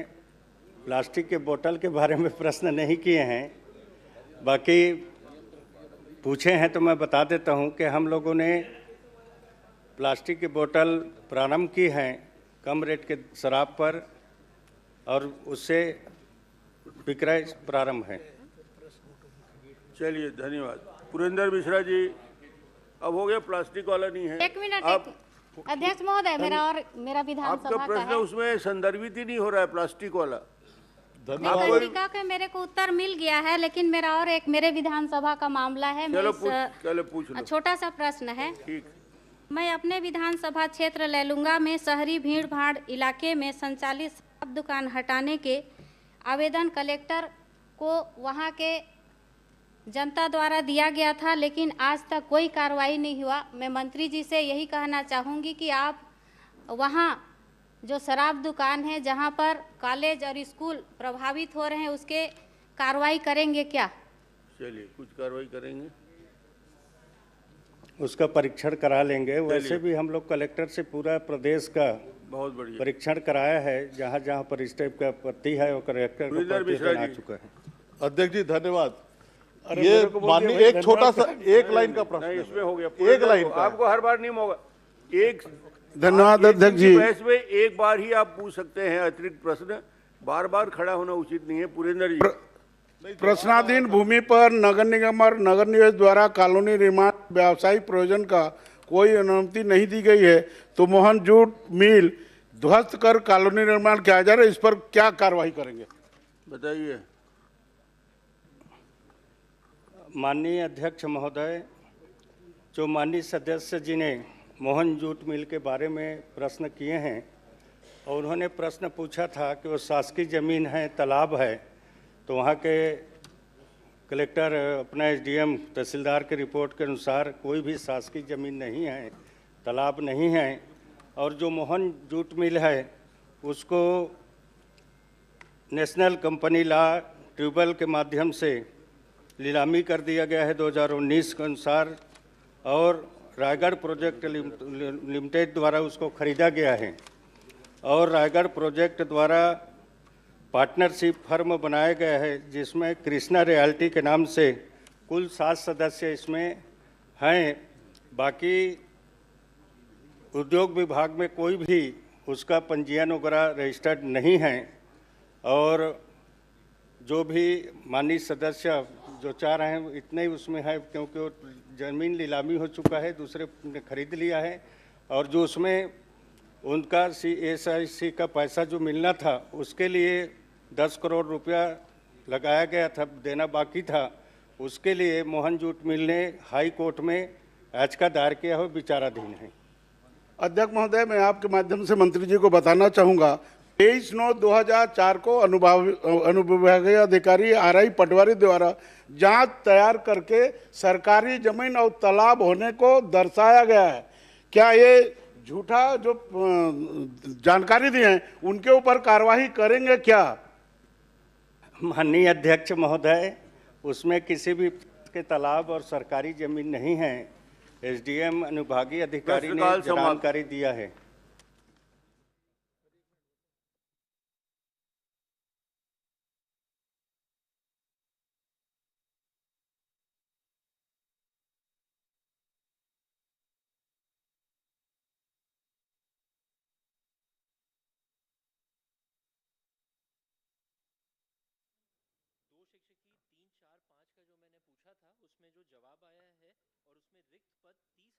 K: प्लास्टिक के बोतल के बारे में प्रश्न नहीं किए हैं, बाकी पूछे हैं तो मैं बता देता हूं कि हम लोगों ने प्लास्टिक की बोतल प्रारंभ की है कम रेट के शराब पर और उससे विक्रय प्रारंभ है।
B: चलिए धन्यवाद। पुरेंद्र मिश्रा जी, अब हो गया, प्लास्टिक वाला नहीं है।
N: एक मिनट अध्यक्ष महोदय, मेरा विधानसभा
B: आपका
N: का
B: प्रश्न
N: है।
B: उसमें संदर्भित ही नहीं हो रहा है प्लास्टिक वाला।
N: पत्रिका के मेरे को उत्तर मिल गया है, लेकिन मेरा और एक मेरे विधानसभा का मामला है।
B: चलो पूछ लो।
N: छोटा सा प्रश्न है।
B: ठीक।
N: मैं अपने विधानसभा क्षेत्र लैलूंगा में शहरी भीड़ भाड़ इलाके में संचालित शराब दुकान हटाने के आवेदन कलेक्टर को वहां के जनता द्वारा दिया गया था, लेकिन आज तक कोई कार्रवाई नहीं हुआ। मैं मंत्री जी से यही कहना चाहूँगी कि आप वहाँ जो शराब दुकान है जहाँ पर कॉलेज और स्कूल प्रभावित हो रहे हैं, उसके कार्रवाई करेंगे क्या?
B: चलिए कुछ कार्रवाई करेंगे,
K: उसका परीक्षण करा लेंगे। वैसे भी हम लोग कलेक्टर से पूरा प्रदेश का
B: बहुत बढ़िया
K: परीक्षण कराया है, जहाँ जहाँ पर इस टाइप का आपत्ति है वो कलेक्टर को प्रतिवेदन आ चुका है।
H: अध्यक्ष जी धन्यवाद। ये माननीय एक छोटा सा एक लाइन का प्रश्न
B: इसमें हो गया,
H: एक लाइन का।
B: आपको हर बार नहीं होगा। एक
M: धन्यवाद अध्यक्ष जी।
B: बहस में एक बार ही आप पूछ सकते हैं अतिरिक्त प्रश्न, बार बार खड़ा होना उचित नहीं है। पुरेंद्र जी,
M: प्रश्नाधीन भूमि पर नगर निगम और नगर निवेश द्वारा कॉलोनी निर्माण व्यावसायिक प्रयोजन का कोई अनुमति नहीं दी गई है, तो मोहन जूट मिल ध्वस्त कर कॉलोनी निर्माण किया जा रहा है, इस पर क्या कार्रवाई करेंगे?
B: बताइए।
K: माननीय अध्यक्ष महोदय, जो माननीय सदस्य जी ने मोहन जूट मिल के बारे में प्रश्न किए हैं और उन्होंने प्रश्न पूछा था कि वो शासकीय ज़मीन है, तालाब है, तो वहाँ के कलेक्टर अपना एसडीएम तहसीलदार के रिपोर्ट के अनुसार कोई भी शासकीय ज़मीन नहीं है, तालाब नहीं है। और जो मोहन जूट मिल है उसको नेशनल कंपनी लॉ ट्रिब्यूनल के माध्यम से नीलामी कर दिया गया है 2019 के अनुसार, और रायगढ़ प्रोजेक्ट लिमिटेड द्वारा उसको खरीदा गया है। और रायगढ़ प्रोजेक्ट द्वारा पार्टनरशिप फर्म बनाया गया है, जिसमें कृष्णा रियल्टी के नाम से कुल 7 सदस्य इसमें हैं। बाकी उद्योग विभाग में कोई भी उसका पंजीयन वगैरह रजिस्टर्ड नहीं है। और जो भी माननीय सदस्य जो चाह रहे हैं इतने ही उसमें है, क्योंकि वो ज़मीन नीलामी हो चुका है, दूसरे ने खरीद लिया है। और जो उसमें उनका CSIC का पैसा जो मिलना था उसके लिए 10 करोड़ रुपया लगाया गया था, देना बाकी था, उसके लिए मोहन जूट मिल ने हाई कोर्ट में याचिका दायर किया हो, विचाराधीन है।
M: अध्यक्ष महोदय, मैं आपके माध्यम से मंत्री जी को बताना चाहूँगा, 23/9/2004 को अनुविभागीय अधिकारी RI पटवारी द्वारा जांच तैयार करके सरकारी जमीन और तालाब होने को दर्शाया गया है। क्या ये झूठा जो जानकारी दी है उनके ऊपर कार्रवाई करेंगे क्या?
K: माननीय अध्यक्ष महोदय, उसमें किसी भी के तालाब और सरकारी जमीन नहीं है। SDM अनुविभागीय अधिकारी ने जानकारी दिया है।
O: शिक्षक की 3, 4, 5 का जो मैंने पूछा था उसमें जो जवाब आया है और उसमें रिक्त पद 30